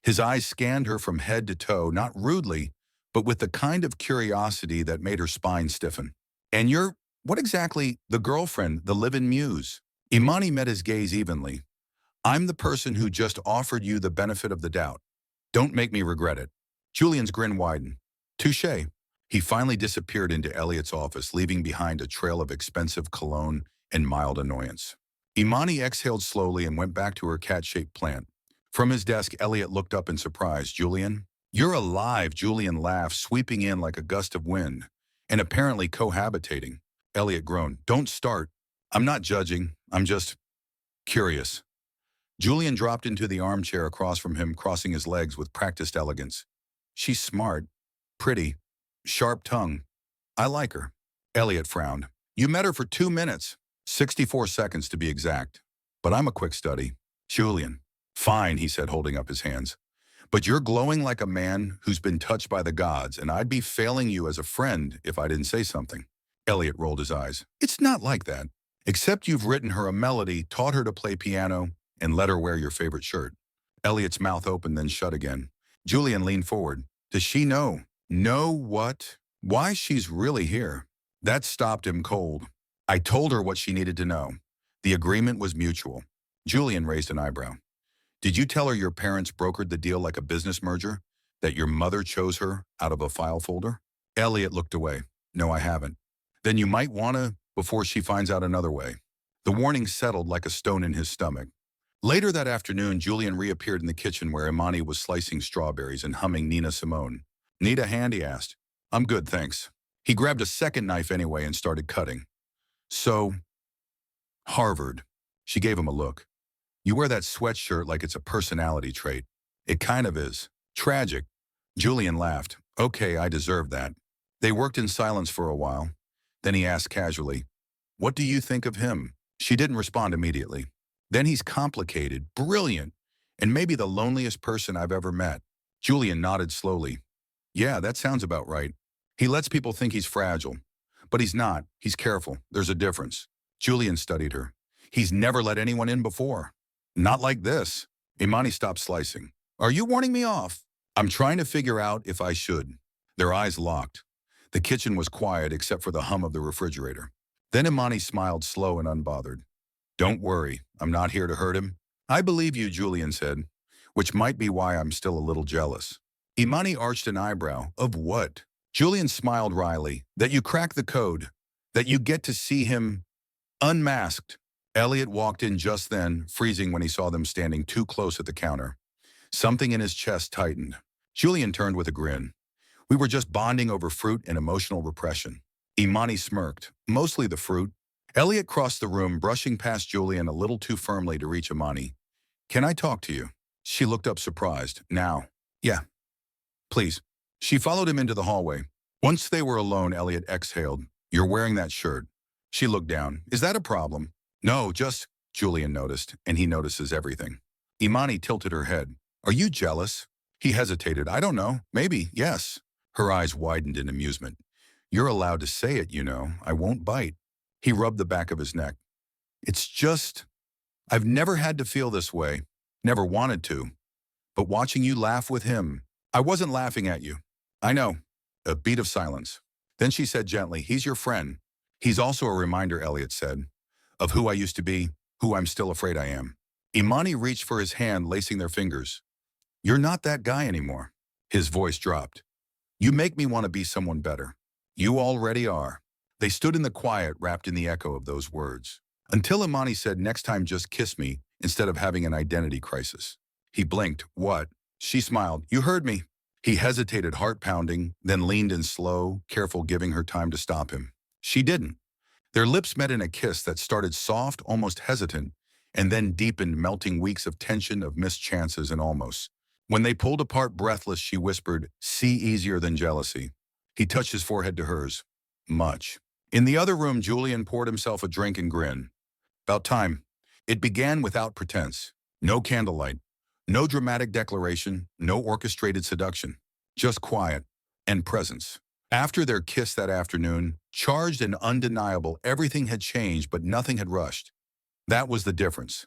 His eyes scanned her from head to toe, not rudely, but with the kind of curiosity that made her spine stiffen. "And you're, what exactly, the girlfriend, the live-in muse?" Imani met his gaze evenly. "I'm the person who just offered you the benefit of the doubt. Don't make me regret it." Julian's grin widened. "Touché." He finally disappeared into Elliot's office, leaving behind a trail of expensive cologne and mild annoyance. Imani exhaled slowly and went back to her cat-shaped plant. From his desk, Elliot looked up in surprise. "Julian?" "You're alive," Julian laughed, sweeping in like a gust of wind, and apparently cohabitating. Elliot groaned. "Don't start. I'm not judging. I'm just curious." Julian dropped into the armchair across from him, crossing his legs with practiced elegance. "She's smart, pretty, sharp tongue. I like her." Elliot frowned. "You met her for 2 minutes. 64 seconds to be exact. But I'm a quick study." "Julian." "Fine," he said, holding up his hands. "But you're glowing like a man who's been touched by the gods, and I'd be failing you as a friend if I didn't say something." Elliot rolled his eyes. "It's not like that. Except you've written her a melody, taught her to play piano, and let her wear your favorite shirt." Elliot's mouth opened, then shut again. Julian leaned forward. "Does she know?" "Know what?" "Why she's really here." That stopped him cold. "I told her what she needed to know. The agreement was mutual." Julian raised an eyebrow. "Did you tell her your parents brokered the deal like a business merger? That your mother chose her out of a file folder?" Elliot looked away. "No, I haven't." "Then you might want to, before she finds out another way." The warning settled like a stone in his stomach. Later that afternoon, Julian reappeared in the kitchen where Imani was slicing strawberries and humming Nina Simone. "Need a hand?" he asked. "I'm good, thanks." He grabbed a second knife anyway and started cutting. "So, Harvard." She gave him a look. "You wear that sweatshirt like it's a personality trait." "It kind of is. Tragic." Julian laughed. "Okay, I deserve that." They worked in silence for a while. Then he asked casually, "What do you think of him?" She didn't respond immediately. "Then he's complicated, brilliant, and maybe the loneliest person I've ever met." Julian nodded slowly. "Yeah, that sounds about right. He lets people think he's fragile. But he's not. He's careful. There's a difference." Julian studied her. "He's never let anyone in before." "Not like this." Imani stopped slicing. Are you warning me off? I'm trying to figure out if I should. Their eyes locked. The kitchen was quiet except for the hum of the refrigerator. Then Imani smiled slow and unbothered. Don't worry, I'm not here to hurt him. I believe you, Julian said, which might be why I'm still a little jealous. Imani arched an eyebrow. Of what? Julian smiled wryly. That you crack the code. That you get to see him unmasked. Elliot walked in just then, freezing when he saw them standing too close at the counter. Something in his chest tightened. Julian turned with a grin. We were just bonding over fruit and emotional repression. Imani smirked, mostly the fruit. Elliot crossed the room, brushing past Julian a little too firmly to reach Imani. Can I talk to you? She looked up surprised. Now. Yeah. Please. She followed him into the hallway. Once they were alone, Elliot exhaled. You're wearing that shirt. She looked down. Is that a problem? No, just, Julian noticed, and he notices everything. Imani tilted her head. Are you jealous? He hesitated. I don't know. Maybe, yes. Her eyes widened in amusement. You're allowed to say it, you know. I won't bite. He rubbed the back of his neck. It's just, I've never had to feel this way. Never wanted to. But watching you laugh with him, I wasn't laughing at you. I know. A beat of silence. Then she said gently, he's your friend. He's also a reminder, Elliot said, of who I used to be, who I'm still afraid I am. Imani reached for his hand, lacing their fingers. You're not that guy anymore. His voice dropped. You make me want to be someone better. You already are. They stood in the quiet, wrapped in the echo of those words. Until Imani said, next time just kiss me, instead of having an identity crisis. He blinked. What? She smiled. You heard me. He hesitated, heart pounding, then leaned in slow, careful, giving her time to stop him. She didn't. Their lips met in a kiss that started soft, almost hesitant, and then deepened, melting weeks of tension, of missed chances and almost. When they pulled apart breathless, she whispered, see easier than jealousy. He touched his forehead to hers. Much. In the other room, Julian poured himself a drink and grinned. About time. It began without pretense. No candlelight. No dramatic declaration. No orchestrated seduction. Just quiet and presence. After their kiss that afternoon, charged and undeniable, everything had changed, but nothing had rushed. That was the difference.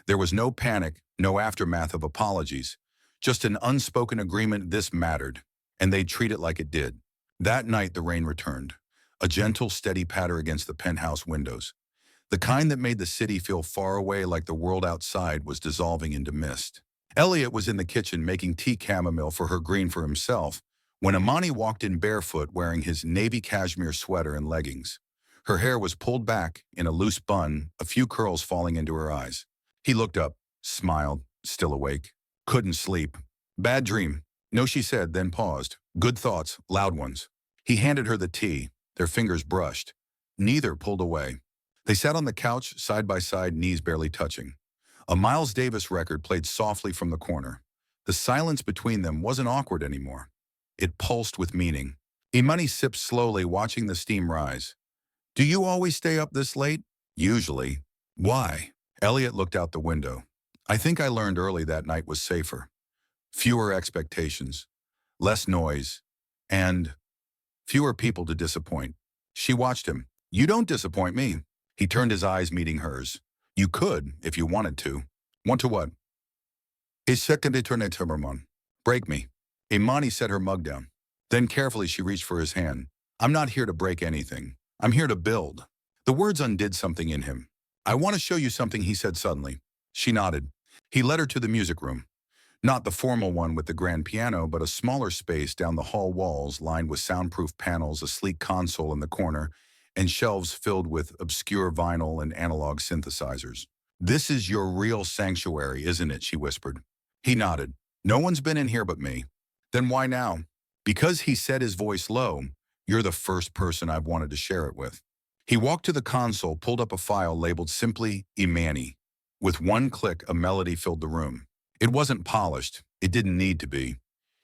There was no panic, no aftermath of apologies. Just an unspoken agreement this mattered, and they'd treat it like it did. That night the rain returned, a gentle, steady patter against the penthouse windows. The kind that made the city feel far away, like the world outside was dissolving into mist. Elliot was in the kitchen making tea chamomile for her green for himself, when Imani walked in barefoot, wearing his navy cashmere sweater and leggings. Her hair was pulled back in a loose bun, a few curls falling into her eyes. He looked up, smiled, still awake. Couldn't sleep. Bad dream. No, she said, then paused. Good thoughts, loud ones. He handed her the tea. Their fingers brushed. Neither pulled away. They sat on the couch, side by side, knees barely touching. A Miles Davis record played softly from the corner. The silence between them wasn't awkward anymore. It pulsed with meaning. Imani sipped slowly, watching the steam rise. Do you always stay up this late? Usually. Why? Elliot looked out the window. I think I learned early that night was safer. Fewer expectations, less noise, and fewer people to disappoint. She watched him. You don't disappoint me. He turned, his eyes meeting hers. You could, if you wanted to. Want to what? His second eternity. Break me. Imani set her mug down. Then carefully she reached for his hand. I'm not here to break anything. I'm here to build. The words undid something in him. I want to show you something, he said suddenly. She nodded. He led her to the music room. Not the formal one with the grand piano, but a smaller space down the hall walls lined with soundproof panels, a sleek console in the corner, and shelves filled with obscure vinyl and analog synthesizers. This is your real sanctuary, isn't it? She whispered. He nodded. No one's been in here but me. Then why now? Because, he said, his voice low, you're the first person I've wanted to share it with. He walked to the console, pulled up a file labeled simply Imani. With one click, a melody filled the room. It wasn't polished. It didn't need to be.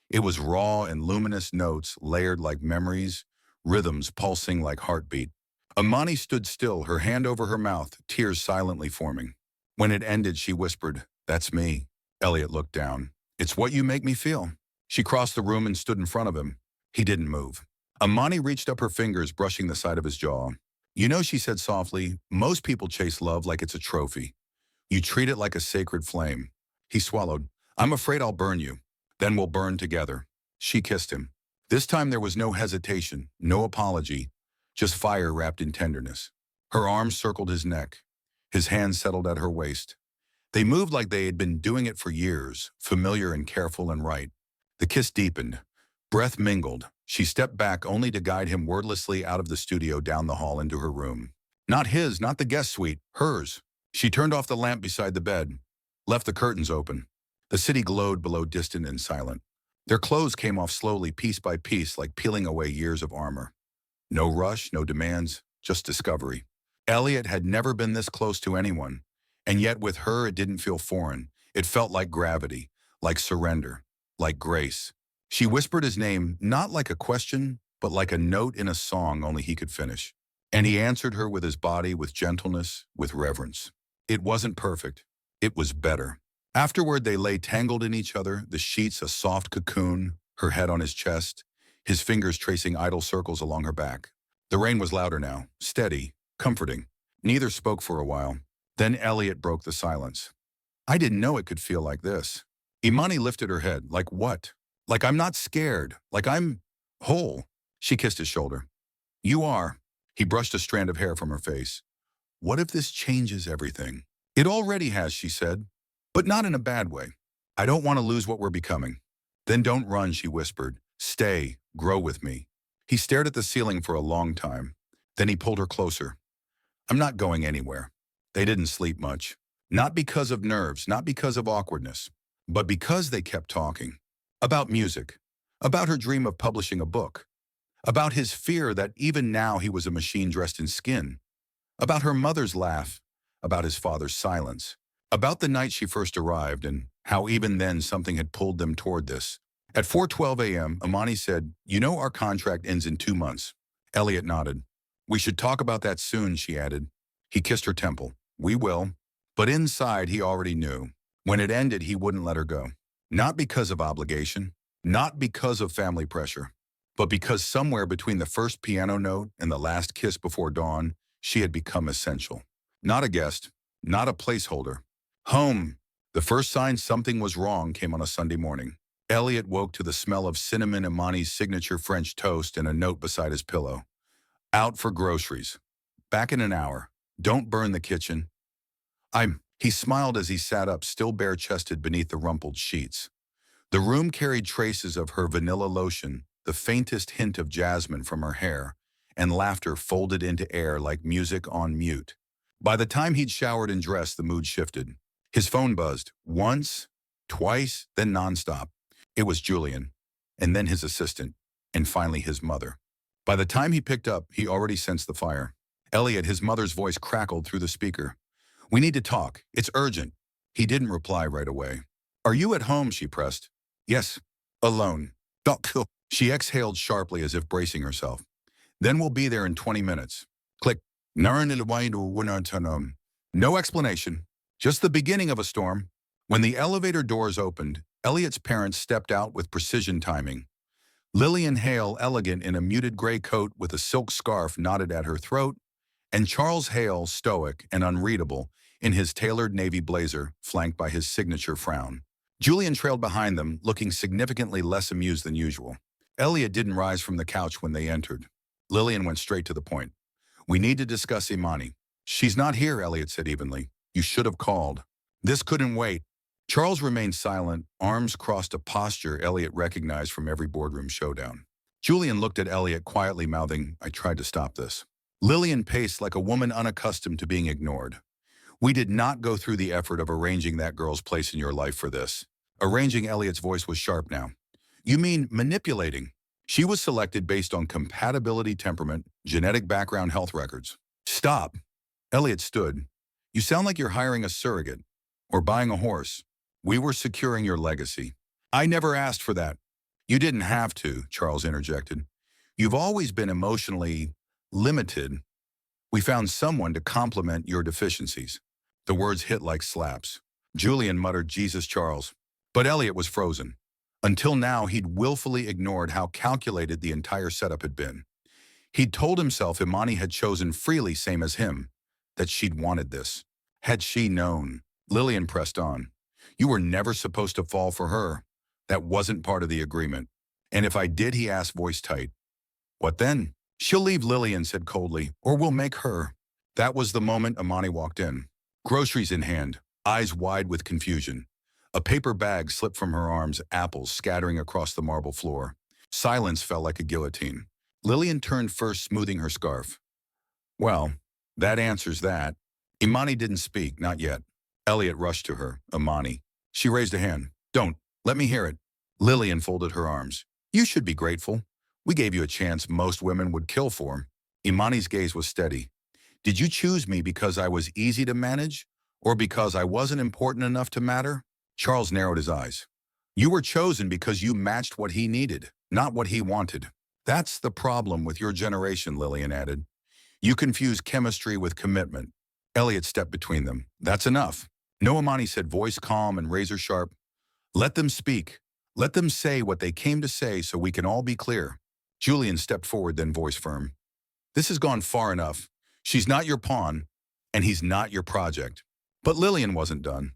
It was raw and luminous notes layered like memories, rhythms pulsing like heartbeat. Imani stood still, her hand over her mouth, tears silently forming. When it ended, she whispered, that's me. Elliot looked down. It's what you make me feel. She crossed the room and stood in front of him. He didn't move. Imani reached up her fingers, brushing the side of his jaw. You know, she said softly, most people chase love like it's a trophy. You treat it like a sacred flame. He swallowed. I'm afraid I'll burn you. Then we'll burn together. She kissed him. This time there was no hesitation, no apology, just fire wrapped in tenderness. Her arms circled his neck. His hands settled at her waist. They moved like they had been doing it for years, familiar and careful and right. The kiss deepened. Breath mingled. She stepped back only to guide him wordlessly out of the studio down the hall into her room. Not his, not the guest suite, hers. She turned off the lamp beside the bed, left the curtains open. The city glowed below, distant and silent. Their clothes came off slowly, piece by piece, like peeling away years of armor. No rush, no demands, just discovery. Elliot had never been this close to anyone, and yet with her it didn't feel foreign. It felt like gravity, like surrender, like grace. She whispered his name, not like a question, but like a note in a song only he could finish. And he answered her with his body, with gentleness, with reverence. It wasn't perfect. It was better. Afterward, they lay tangled in each other, the sheets a soft cocoon, her head on his chest, his fingers tracing idle circles along her back. The rain was louder now, steady, comforting. Neither spoke for a while. Then Elliot broke the silence. I didn't know it could feel like this. Imani lifted her head. Like what? Like I'm not scared. Like I'm whole. She kissed his shoulder. You are. He brushed a strand of hair from her face. What if this changes everything? It already has, she said, but not in a bad way. I don't want to lose what we're becoming. Then don't run, she whispered. Stay, grow with me. He stared at the ceiling for a long time. Then he pulled her closer. I'm not going anywhere. They didn't sleep much. Not because of nerves, not because of awkwardness, but because they kept talking. About music, about her dream of publishing a book, about his fear that even now he was a machine dressed in skin, about her mother's laugh, about his father's silence, about the night she first arrived and how even then something had pulled them toward this. At 4:12 a.m., Imani said, you know our contract ends in 2 months. Elliot nodded. We should talk about that soon, she added. He kissed her temple. We will. But inside, he already knew. When it ended, he wouldn't let her go. Not because of obligation, not because of family pressure, but because somewhere between the first piano note and the last kiss before dawn, she had become essential. Not a guest, not a placeholder. Home. The first sign something was wrong came on a Sunday morning. Elliot woke to the smell of cinnamon Imani's signature French toast and a note beside his pillow. Out for groceries. Back in an hour. Don't burn the kitchen. He smiled as he sat up, still bare-chested beneath the rumpled sheets. The room carried traces of her vanilla lotion, the faintest hint of jasmine from her hair, and laughter folded into air like music on mute. By the time he'd showered and dressed, the mood shifted. His phone buzzed, once, twice, then nonstop. It was Julian, and then his assistant, and finally his mother. By the time he picked up, he already sensed the fire. Elliot, his mother's voice crackled through the speaker. We need to talk. It's urgent. He didn't reply right away. Are you at home, she pressed. Yes. Alone. Cool. She exhaled sharply as if bracing herself. Then we'll be there in 20 minutes. Click. No explanation. Just the beginning of a storm. When the elevator doors opened, Elliot's parents stepped out with precision timing. Lillian Hale, elegant in a muted gray coat with a silk scarf knotted at her throat, and Charles Hale, stoic and unreadable, in his tailored navy blazer, flanked by his signature frown. Julian trailed behind them, looking significantly less amused than usual. Elliot didn't rise from the couch when they entered. Lillian went straight to the point. We need to discuss Imani. She's not here, Elliot said evenly. You should have called. This couldn't wait. Charles remained silent, arms crossed, a posture Elliot recognized from every boardroom showdown. Julian looked at Elliot, quietly mouthing, I tried to stop this. Lillian paced like a woman unaccustomed to being ignored. We did not go through the effort of arranging that girl's place in your life for this. Arranging, Elliot's voice was sharp now. You mean manipulating? She was selected based on compatibility, temperament, genetic background, health records. Stop. Elliot stood. You sound like you're hiring a surrogate or buying a horse. We were securing your legacy. I never asked for that. You didn't have to, Charles interjected. You've always been emotionally limited. We found someone to complement your deficiencies. The words hit like slaps. Julian muttered, Jesus, Charles. But Elliot was frozen. Until now, he'd willfully ignored how calculated the entire setup had been. He'd told himself Imani had chosen freely, same as him, that she'd wanted this. Had she known? Lillian pressed on. You were never supposed to fall for her. That wasn't part of the agreement. And if I did, he asked, voice tight. What then? She'll leave, Lillian said coldly, or we'll make her. That was the moment Imani walked in. Groceries in hand, eyes wide with confusion. A paper bag slipped from her arms, apples scattering across the marble floor. Silence fell like a guillotine. Lillian turned first, smoothing her scarf. Well, that answers that. Imani didn't speak, not yet. Elliot rushed to her. Imani. She raised a hand. Don't. Let me hear it. Lillian folded her arms. You should be grateful. We gave you a chance most women would kill for. Imani's gaze was steady. Did you choose me because I was easy to manage? Or because I wasn't important enough to matter? Charles narrowed his eyes. You were chosen because you matched what he needed, not what he wanted. That's the problem with your generation, Lillian added. You confuse chemistry with commitment. Elliot stepped between them. That's enough. No, Imani said, voice calm and razor sharp. Let them speak. Let them say what they came to say so we can all be clear. Julian stepped forward, then voice firm. This has gone far enough. She's not your pawn, and he's not your project. But Lillian wasn't done.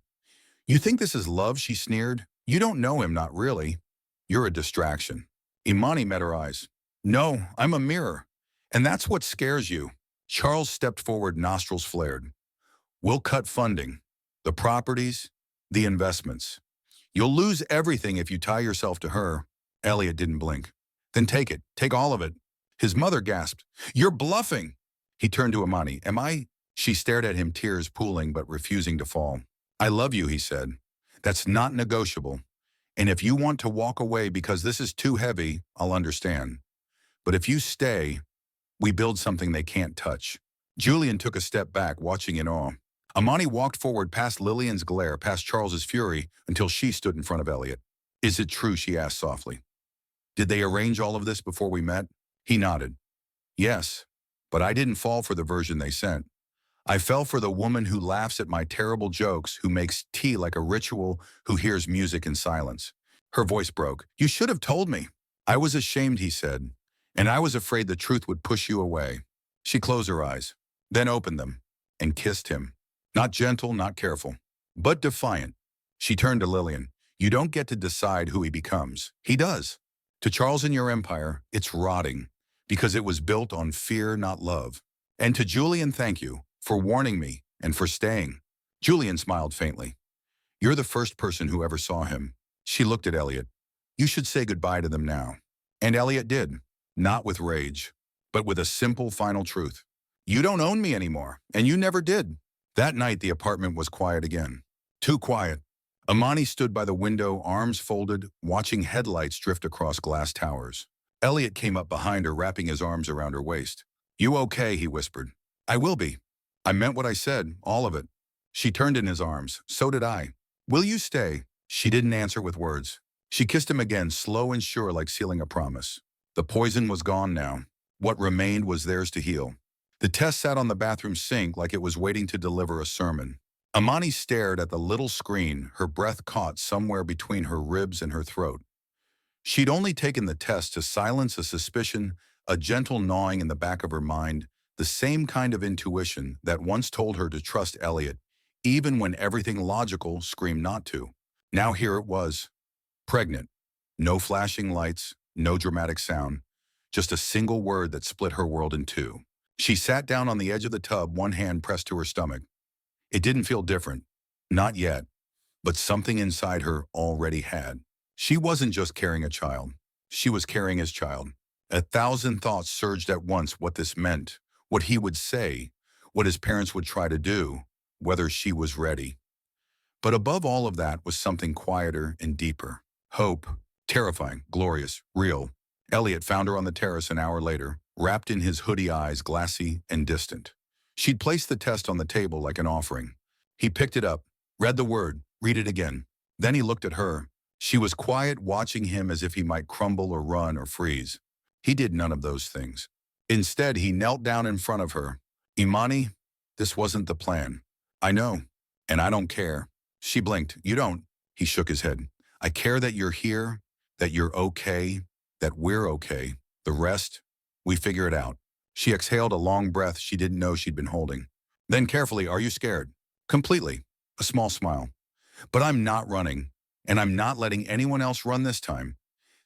You think this is love, she sneered. You don't know him, not really. You're a distraction. Imani met her eyes. No, I'm a mirror. And that's what scares you. Charles stepped forward, nostrils flared. We'll cut funding, the properties, the investments. You'll lose everything if you tie yourself to her. Elliot didn't blink. Then take it. Take all of it. His mother gasped. You're bluffing. He turned to Imani. Am I? She stared at him, tears pooling but refusing to fall. I love you, he said. That's not negotiable. And if you want to walk away because this is too heavy, I'll understand. But if you stay, we build something they can't touch. Julian took a step back, watching in awe. Imani walked forward past Lillian's glare, past Charles's fury, until she stood in front of Elliot. Is it true, she asked softly. Did they arrange all of this before we met? He nodded. Yes, but I didn't fall for the version they sent. I fell for the woman who laughs at my terrible jokes, who makes tea like a ritual, who hears music in silence. Her voice broke. You should have told me. I was ashamed, he said, and I was afraid the truth would push you away. She closed her eyes, then opened them, and kissed him. Not gentle, not careful, but defiant. She turned to Lillian. You don't get to decide who he becomes. He does. To Charles and your empire, it's rotting, because it was built on fear, not love. And to Julian, thank you for warning me and for staying. Julian smiled faintly. You're the first person who ever saw him. She looked at Elliot. You should say goodbye to them now. And Elliot did, not with rage, but with a simple final truth. You don't own me anymore, and you never did. That night, the apartment was quiet again. Too quiet. Imani stood by the window, arms folded, watching headlights drift across glass towers. Elliot came up behind her, wrapping his arms around her waist. You okay, he whispered. I will be. I meant what I said, all of it. She turned in his arms. So did I. Will you stay? She didn't answer with words. She kissed him again, slow and sure, like sealing a promise. The poison was gone now. What remained was theirs to heal. The test sat on the bathroom sink like it was waiting to deliver a sermon. Imani stared at the little screen, her breath caught somewhere between her ribs and her throat. She'd only taken the test to silence a suspicion, a gentle gnawing in the back of her mind, the same kind of intuition that once told her to trust Elliot, even when everything logical screamed not to. Now here it was, pregnant. No flashing lights, no dramatic sound, just a single word that split her world in two. She sat down on the edge of the tub, one hand pressed to her stomach. It didn't feel different, not yet, but something inside her already had. She wasn't just carrying a child, she was carrying his child. 1,000 thoughts surged at once, what this meant, what he would say, what his parents would try to do, whether she was ready. But above all of that was something quieter and deeper. Hope, terrifying, glorious, real. Elliot found her on the terrace an hour later, wrapped in his hoodie, eyes glassy and distant. She'd placed the test on the table like an offering. He picked it up, read the word, read it again. Then he looked at her. She was quiet, watching him as if he might crumble or run or freeze. He did none of those things. Instead, he knelt down in front of her. Imani, this wasn't the plan. I know, and I don't care. She blinked. You don't. He shook his head. I care that you're here, that you're okay, that we're okay. The rest, we figure it out. She exhaled a long breath she didn't know she'd been holding. Then carefully, are you scared? Completely. A small smile. But I'm not running, and I'm not letting anyone else run this time.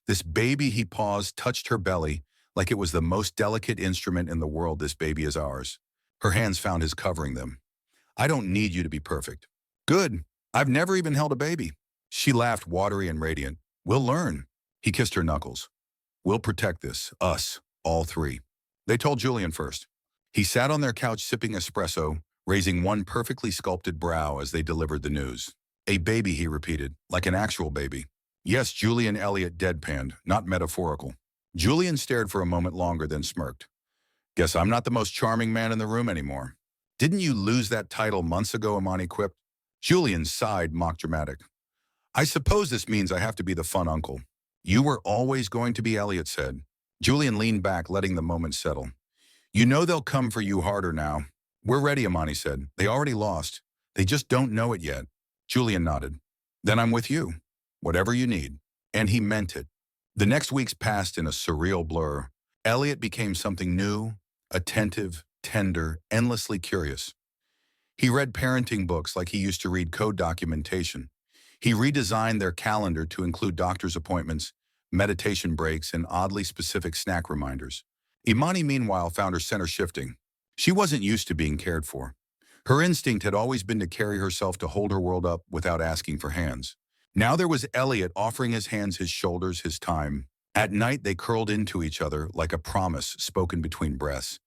This baby, he paused, touched her belly like it was the most delicate instrument in the world. This baby is ours. Her hands found his, covering them. I don't need you to be perfect. Good. I've never even held a baby. She laughed, watery and radiant. We'll learn. He kissed her knuckles. We'll protect this, us, all three. They told Julian first. He sat on their couch sipping espresso, raising one perfectly sculpted brow as they delivered the news. A baby, he repeated, like an actual baby. Yes, Julian Elliot deadpanned, not metaphorical. Julian stared for a moment longer, then smirked. Guess I'm not the most charming man in the room anymore. Didn't you lose that title months ago, Imani quipped. Julian sighed, mock dramatic. I suppose this means I have to be the fun uncle. You were always going to be, Elliot said. Julian leaned back, letting the moment settle. You know they'll come for you harder now. We're ready, Imani said. They already lost. They just don't know it yet. Julian nodded. Then I'm with you. Whatever you need. And he meant it. The next weeks passed in a surreal blur. Elliot became something new, attentive, tender, endlessly curious. He read parenting books like he used to read code documentation. He redesigned their calendar to include doctor's appointments, meditation breaks, and oddly specific snack reminders. Imani, meanwhile, found her center shifting. She wasn't used to being cared for. Her instinct had always been to carry herself, to hold her world up without asking for hands. Now there was Elliot offering his hands, his shoulders, his time. At night, they curled into each other like a promise spoken between breaths.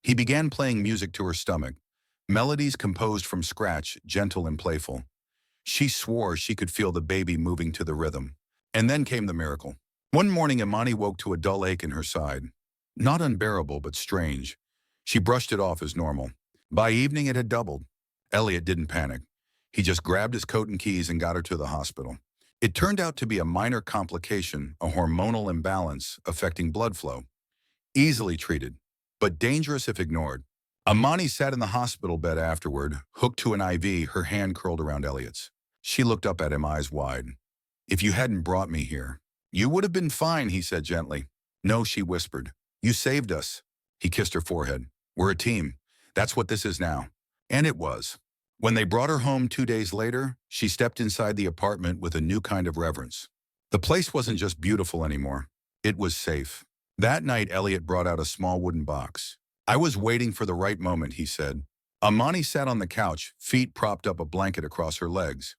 He began playing music to her stomach, melodies composed from scratch, gentle and playful. She swore she could feel the baby moving to the rhythm. And then came the miracle. One morning, Imani woke to a dull ache in her side. Not unbearable, but strange. She brushed it off as normal. By evening, it had doubled. Elliot didn't panic. He just grabbed his coat and keys and got her to the hospital. It turned out to be a minor complication, a hormonal imbalance affecting blood flow. Easily treated, but dangerous if ignored. Imani sat in the hospital bed afterward, hooked to an IV, her hand curled around Elliot's. She looked up at him, eyes wide. If you hadn't brought me here, you would have been fine, he said gently. No, she whispered. You saved us. He kissed her forehead. We're a team. That's what this is now. And it was. When they brought her home 2 days later, she stepped inside the apartment with a new kind of reverence. The place wasn't just beautiful anymore. It was safe. That night, Elliot brought out a small wooden box. I was waiting for the right moment, he said. Imani sat on the couch, feet propped up, a blanket across her legs.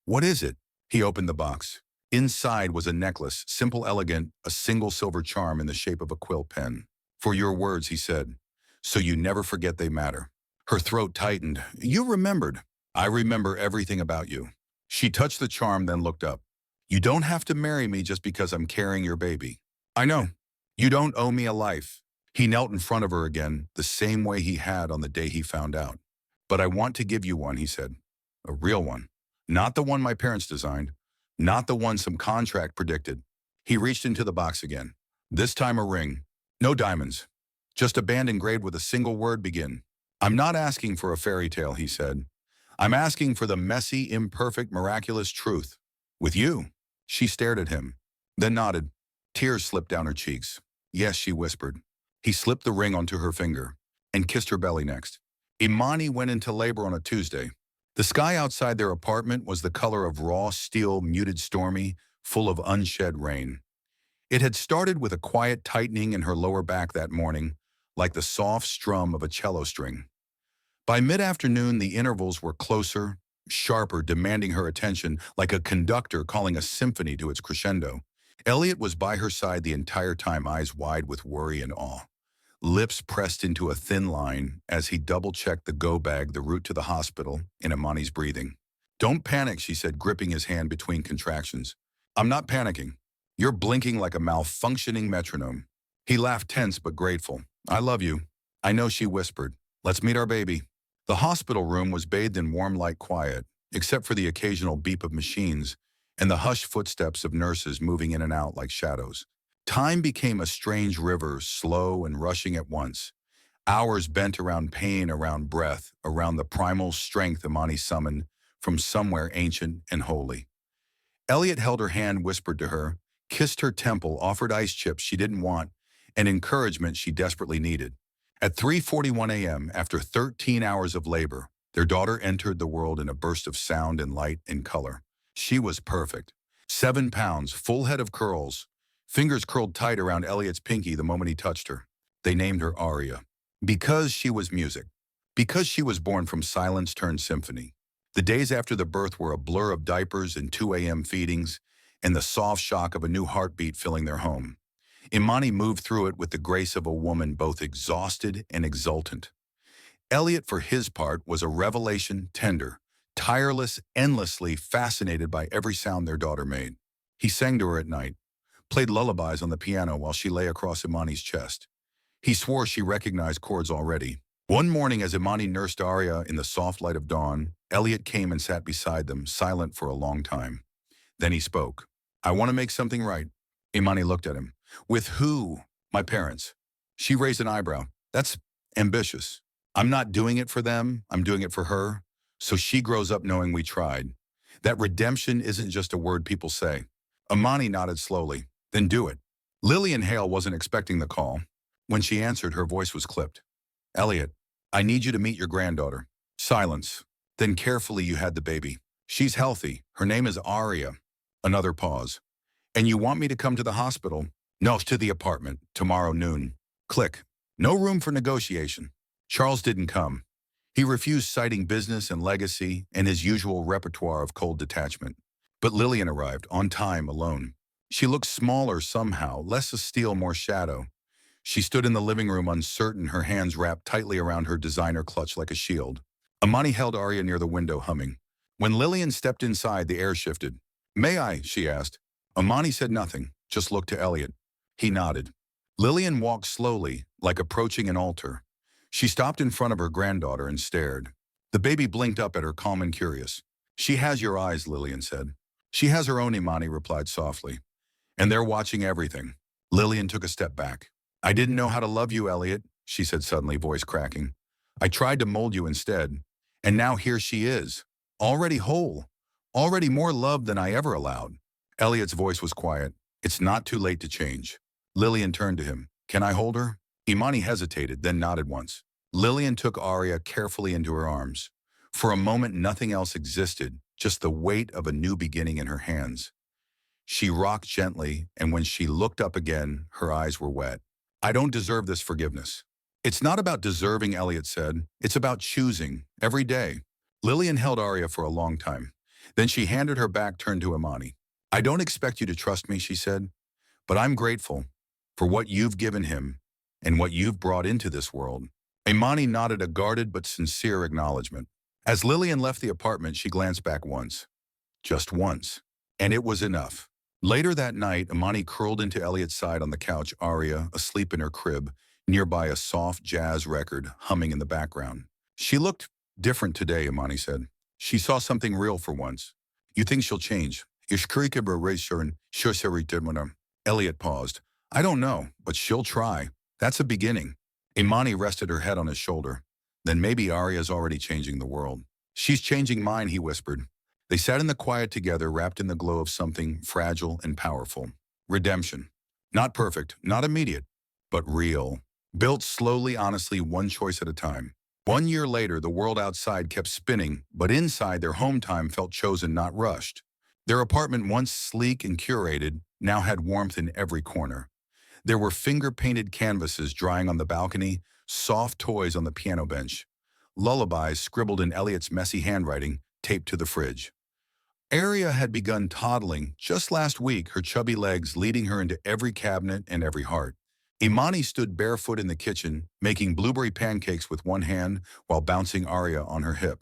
What is it? He opened the box. Inside was a necklace, simple, elegant, a single silver charm in the shape of a quill pen. For your words, he said. So you never forget they matter. Her throat tightened. You remembered. I remember everything about you. She touched the charm, then looked up. You don't have to marry me just because I'm carrying your baby. I know. You don't owe me a life. He knelt in front of her again, the same way he had on the day he found out. But I want to give you one, he said. A real one. Not the one my parents designed. Not the one some contract predicted. He reached into the box again. This time a ring. No diamonds. Just a band engraved with a single word, begin. I'm not asking for a fairy tale, he said. I'm asking for the messy, imperfect, miraculous truth. With you. She stared at him, then nodded. Tears slipped down her cheeks. Yes, she whispered. He slipped the ring onto her finger and kissed her belly next. Imani went into labor on a Tuesday. The sky outside their apartment was the color of raw steel, muted, stormy, full of unshed rain. It had started with a quiet tightening in her lower back that morning, like the soft strum of a cello string. By mid-afternoon, the intervals were closer, sharper, demanding her attention, like a conductor calling a symphony to its crescendo. Elliot was by her side the entire time, eyes wide with worry and awe. Lips pressed into a thin line as he double-checked the go bag, the route to the hospital, in Imani's breathing. Don't panic, she said, gripping his hand between contractions. I'm not panicking. You're blinking like a malfunctioning metronome. He laughed, tense but grateful. I love you. I know, she whispered. Let's meet our baby. The hospital room was bathed in warm light quiet, except for the occasional beep of machines and the hushed footsteps of nurses moving in and out like shadows. Time became a strange river, slow and rushing at once. Hours bent around pain, around breath, around the primal strength Imani summoned from somewhere ancient and holy. Elliot held her hand, whispered to her, kissed her temple, offered ice chips she didn't want, and encouragement she desperately needed. At 3:41 a.m., after 13 hours of labor, Their daughter entered the world in a burst of sound and light and color. She was perfect. 7 pounds, full head of curls, fingers curled tight around Elliot's pinky the moment he touched her. They named her Aria. Because she was music. Because she was born from silence turned symphony. The days after the birth were a blur of diapers and 2 a.m. feedings, and the soft shock of a new heartbeat filling their home. Imani moved through it with the grace of a woman both exhausted and exultant. Elliot, for his part, was a revelation, tender, tireless, endlessly fascinated by every sound their daughter made. He sang to her at night, played lullabies on the piano while she lay across Imani's chest. He swore she recognized chords already. One morning, as Imani nursed Aria in the soft light of dawn, Elliot came and sat beside them, silent for a long time. Then he spoke. "I want to make something right." Imani looked at him. "With who?" "My parents." She raised an eyebrow. "That's ambitious." "I'm not doing it for them, I'm doing it for her. So she grows up knowing we tried. That redemption isn't just a word people say." Imani nodded slowly. "Then do it." Lillian Hale wasn't expecting the call. When she answered, her voice was clipped. "Elliot, I need you to meet your granddaughter." Silence. Then carefully, "You had the baby. She's healthy. Her name is Aria." Another pause. "And you want me to come to the hospital?" "No, to the apartment, tomorrow noon." Click. No room for negotiation. Charles didn't come. He refused, citing business and legacy and his usual repertoire of cold detachment. But Lillian arrived, on time, alone. She looked smaller somehow, less a steel, more shadow. She stood in the living room uncertain, her hands wrapped tightly around her designer clutch like a shield. Imani held Aria near the window, humming. When Lillian stepped inside, the air shifted. "May I?" she asked. Imani said nothing, just looked to Elliot. He nodded. Lillian walked slowly, like approaching an altar. She stopped in front of her granddaughter and stared. The baby blinked up at her, calm and curious. "She has your eyes," Lillian said. "She has her own," Imani replied softly. "And they're watching everything." Lillian took a step back. "I didn't know how to love you, Elliot," she said suddenly, voice cracking. "I tried to mold you instead. And now here she is, already whole, already more loved than I ever allowed." Elliot's voice was quiet. "It's not too late to change." Lillian turned to him. "Can I hold her?" Imani hesitated, then nodded once. Lillian took Aria carefully into her arms. For a moment, nothing else existed, just the weight of a new beginning in her hands. She rocked gently, and when she looked up again, her eyes were wet. "I don't deserve this forgiveness." "It's not about deserving," Elliot said. "It's about choosing, every day." Lillian held Aria for a long time. Then she handed her back, turned to Imani. "I don't expect you to trust me," she said, "but I'm grateful for what you've given him and what you've brought into this world." Imani nodded a guarded but sincere acknowledgement. As Lillian left the apartment, she glanced back once. Just once. And it was enough. Later that night, Imani curled into Elliot's side on the couch, Aria asleep in her crib, nearby a soft jazz record humming in the background. "She looked different today," Imani said. "She saw something real for once." "You think she'll change?" Elliot paused. "I don't know, but she'll try. That's a beginning." Imani rested her head on his shoulder. "Then maybe Aria's already changing the world." "She's changing mine," he whispered. They sat in the quiet together, wrapped in the glow of something fragile and powerful. Redemption. Not perfect, not immediate, but real. Built slowly, honestly, one choice at a time. 1 year later, the world outside kept spinning, but inside, their home time felt chosen, not rushed. Their apartment, once sleek and curated, now had warmth in every corner. There were finger-painted canvases drying on the balcony, soft toys on the piano bench, lullabies scribbled in Elliot's messy handwriting taped to the fridge. Aria had begun toddling just last week, her chubby legs leading her into every cabinet and every heart. Imani stood barefoot in the kitchen, making blueberry pancakes with one hand while bouncing Aria on her hip.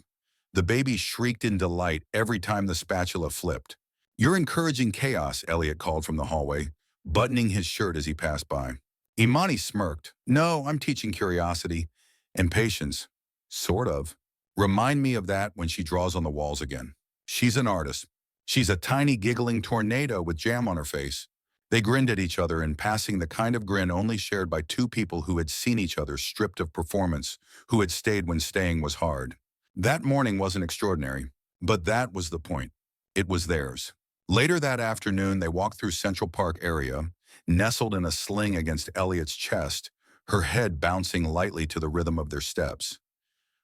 The baby shrieked in delight every time the spatula flipped. "You're encouraging chaos," Elliot called from the hallway, buttoning his shirt as he passed by. Imani smirked. "No, I'm teaching curiosity and patience. Sort of. Remind me of that when she draws on the walls again." She's an artist. She's a tiny giggling tornado with jam on her face. They grinned at each other, in passing, the kind of grin only shared by two people who had seen each other stripped of performance, who had stayed when staying was hard. That morning wasn't extraordinary, but that was the point. It was theirs. Later that afternoon, they walked through Central Park area, nestled in a sling against Elliot's chest, her head bouncing lightly to the rhythm of their steps.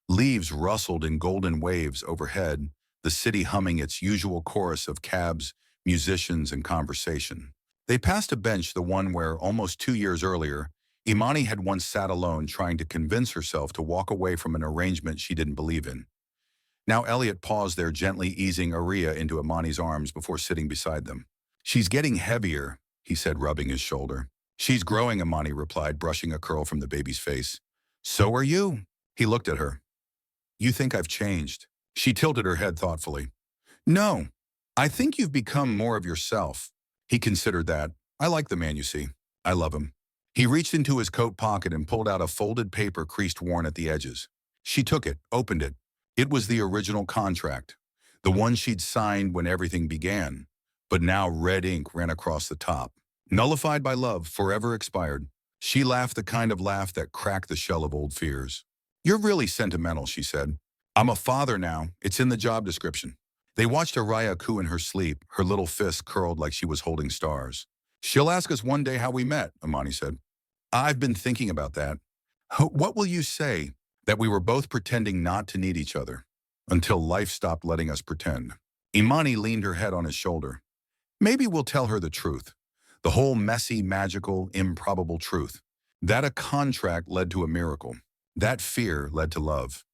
Leaves rustled in golden waves overhead, the city humming its usual chorus of cabs, musicians, and conversation. They passed a bench, the one where, almost 2 years earlier, Imani had once sat alone trying to convince herself to walk away from an arrangement she didn't believe in. Now Elliot paused there, gently easing Aria into Imani's arms before sitting beside them. "She's getting heavier," he said, rubbing his shoulder. "She's growing," Imani replied, brushing a curl from the baby's face. "So are you." He looked at her. "You think I've changed?" She tilted her head thoughtfully. "No, I think you've become more of yourself." He considered that. "I like the man you see. I love him." He reached into his coat pocket and pulled out a folded paper creased worn at the edges. She took it, opened it. It was the original contract, the one she'd signed when everything began, but now red ink ran across the top. Nullified by love, forever expired. She laughed, the kind of laugh that cracked the shell of old fears. "You're really sentimental," she said. "I'm a father now. It's in the job description." They watched Araya coo in her sleep, her little fists curled like she was holding stars. "She'll ask us one day how we met," Imani said. "I've been thinking about that. What will you say? That we were both pretending not to need each other, until life stopped letting us pretend." Imani leaned her head on his shoulder. "Maybe we'll tell her the truth. The whole messy, magical, improbable truth. That a contract led to a miracle. That fear led to love.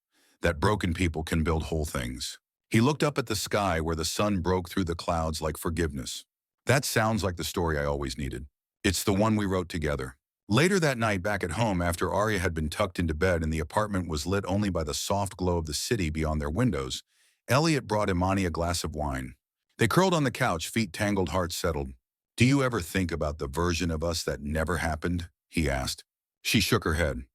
That broken people can build whole things." He looked up at the sky where the sun broke through the clouds like forgiveness. "That sounds like the story I always needed. It's the one we wrote together." Later that night, back at home, after Arya had been tucked into bed and the apartment was lit only by the soft glow of the city beyond their windows, Elliot brought Imani a glass of wine. They curled on the couch, feet tangled, hearts settled. "Do you ever think about the version of us that never happened?" he asked. She shook her head.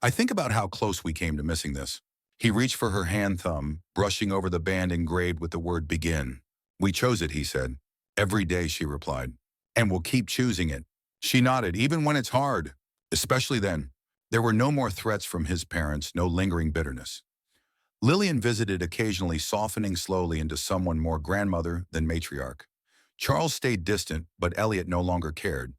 "I think about how close we came to missing this." He reached for her hand thumb, brushing over the band engraved with the word begin. "We chose it," he said. "Every day," she replied. "And we'll keep choosing it." She nodded. "Even when it's hard. Especially then." There were no more threats from his parents, no lingering bitterness. Lillian visited occasionally, softening slowly into someone more grandmother than matriarch. Charles stayed distant, but Elliot no longer cared.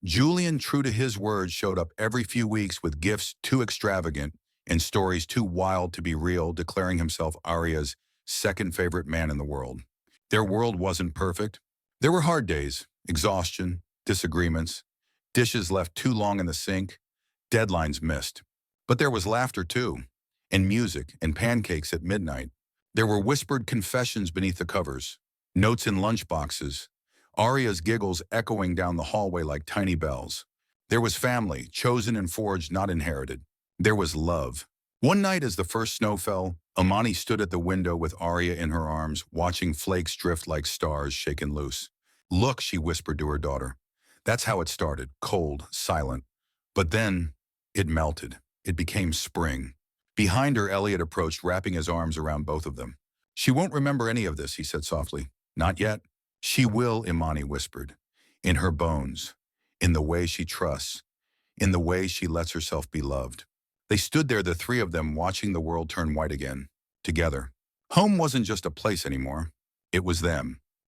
Julian, true to his word, showed up every few weeks with gifts too extravagant and stories too wild to be real, declaring himself Arya's second favorite man in the world. Their world wasn't perfect. There were hard days, exhaustion, disagreements, dishes left too long in the sink, deadlines missed. But there was laughter too, and music and pancakes at midnight. There were whispered confessions beneath the covers, notes in lunchboxes, Arya's giggles echoing down the hallway like tiny bells. There was family, chosen and forged, not inherited. There was love. One night as the first snow fell, Imani stood at the window with Arya in her arms, watching flakes drift like stars shaken loose. "Look," she whispered to her daughter. That's how it started, cold, silent. But then, it melted. It became spring. Behind her, Elliot approached, wrapping his arms around both of them. "She won't remember any of this," he said softly. "Not yet." "She will," Imani whispered. "In her bones. In the way she trusts. In the way she lets herself be loved." They stood there, the three of them, watching the world turn white again. Together. Home wasn't just a place anymore. It was them.